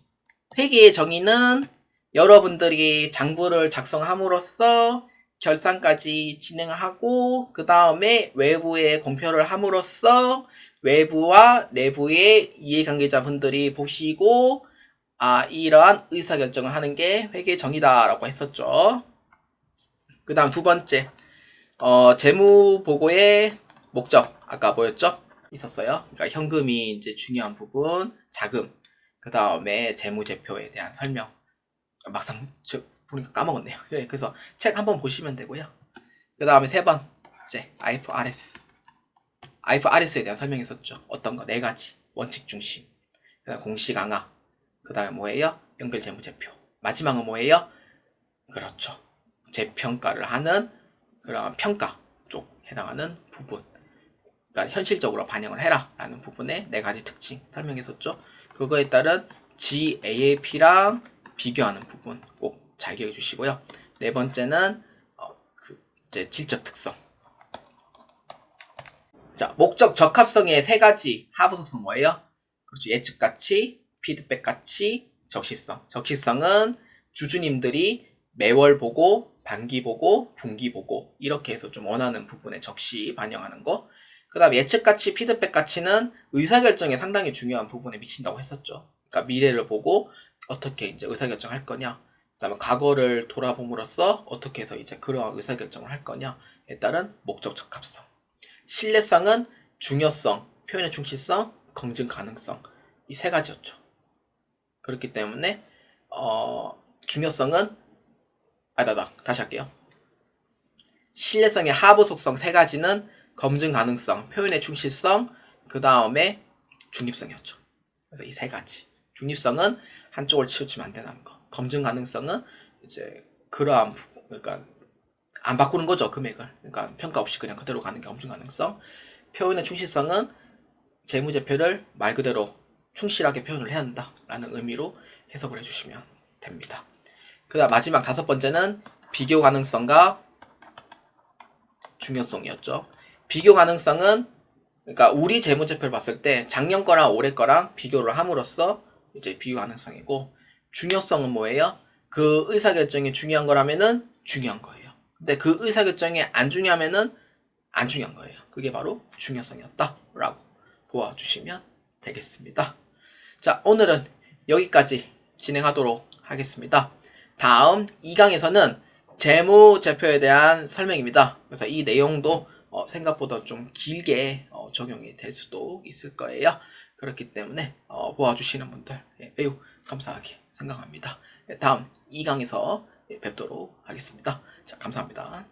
회계의 정의는 여러분들이 장부를 작성함으로써 결산까지 진행하고, 그 다음에 외부에 공표를 함으로써 외부와 내부의 이해관계자분들이 보시고 이러한 의사결정을 하는 게 회계 정의다라고 했었죠. 그 다음 두 번째, 재무보고의 목적, 아까 뭐였죠? 있었어요. 그러니까 현금이 이제 중요한 부분, 자금, 그 다음에 재무제표에 대한 설명. 막상 보니까 까먹었네요. 그래서 책 한번 보시면 되고요. 그 다음에 세 번째, IFRS. IFRS에 대한 설명이 있었죠. 어떤 거? 네 가지. 원칙 중심. 그 다음 공시 강화. 그 다음에 뭐예요? 연결 재무제표. 마지막은 뭐예요? 그렇죠. 재평가를 하는 그런 평가 쪽 해당하는 부분. 그러니까 현실적으로 반영을 해라 라는 부분의 네 가지 특징 설명했었죠. 그거에 따른 GAAP랑 비교하는 부분 꼭 잘 기억해 주시고요. 네 번째는 이제 질적 특성. 자, 목적 적합성의 세 가지 하부 속성 뭐예요? 그렇죠. 예측 가치, 피드백 가치, 적시성. 적시성은 주주님들이 매월 보고, 반기 보고, 분기 보고 이렇게 해서 좀 원하는 부분에 적시 반영하는 거. 그 다음 예측 가치, 피드백 가치는 의사결정에 상당히 중요한 부분에 미친다고 했었죠. 그러니까 미래를 보고 어떻게 이제 의사결정할 거냐. 그 다음에 과거를 돌아봄으로써 어떻게 해서 이제 그러한 의사결정을 할 거냐에 따른 목적 적합성. 신뢰성은 중요성, 표현의 충실성, 검증 가능성 이 세 가지였죠. 그렇기 때문에 중요성은 다시 할게요. 신뢰성의 하부 속성 세 가지는 검증 가능성, 표현의 충실성, 그 다음에 중립성이었죠. 그래서 이 세 가지. 중립성은 한쪽을 치우치면 안 된다는 거. 검증 가능성은 이제 그러한 부분, 그러니까 안 바꾸는 거죠, 금액을. 그러니까 평가 없이 그냥 그대로 가는 게 검증 가능성. 표현의 충실성은 재무제표를 말 그대로 충실하게 표현을 해야 한다라는 의미로 해석을 해주시면 됩니다. 그 다음 마지막 다섯 번째는 비교 가능성과 중요성이었죠. 비교 가능성은 그러니까 우리 재무제표를 봤을 때 작년 거랑 올해 거랑 비교를 함으로써 이제 비교 가능성이고, 중요성은 뭐예요? 그 의사결정이 중요한 거라면은 중요한 거예요. 근데 그 의사결정이 안 중요하면은 안 중요한 거예요. 그게 바로 중요성이었다라고 보아주시면 되겠습니다. 자, 오늘은 여기까지 진행하도록 하겠습니다. 다음 2강에서는 재무제표에 대한 설명입니다. 그래서 이 내용도 생각보다 좀 길게 적용이 될 수도 있을 거예요. 그렇기 때문에 보아주시는 분들 매우 감사하게 생각합니다. 다음 2강에서 뵙도록 하겠습니다. 자, 감사합니다.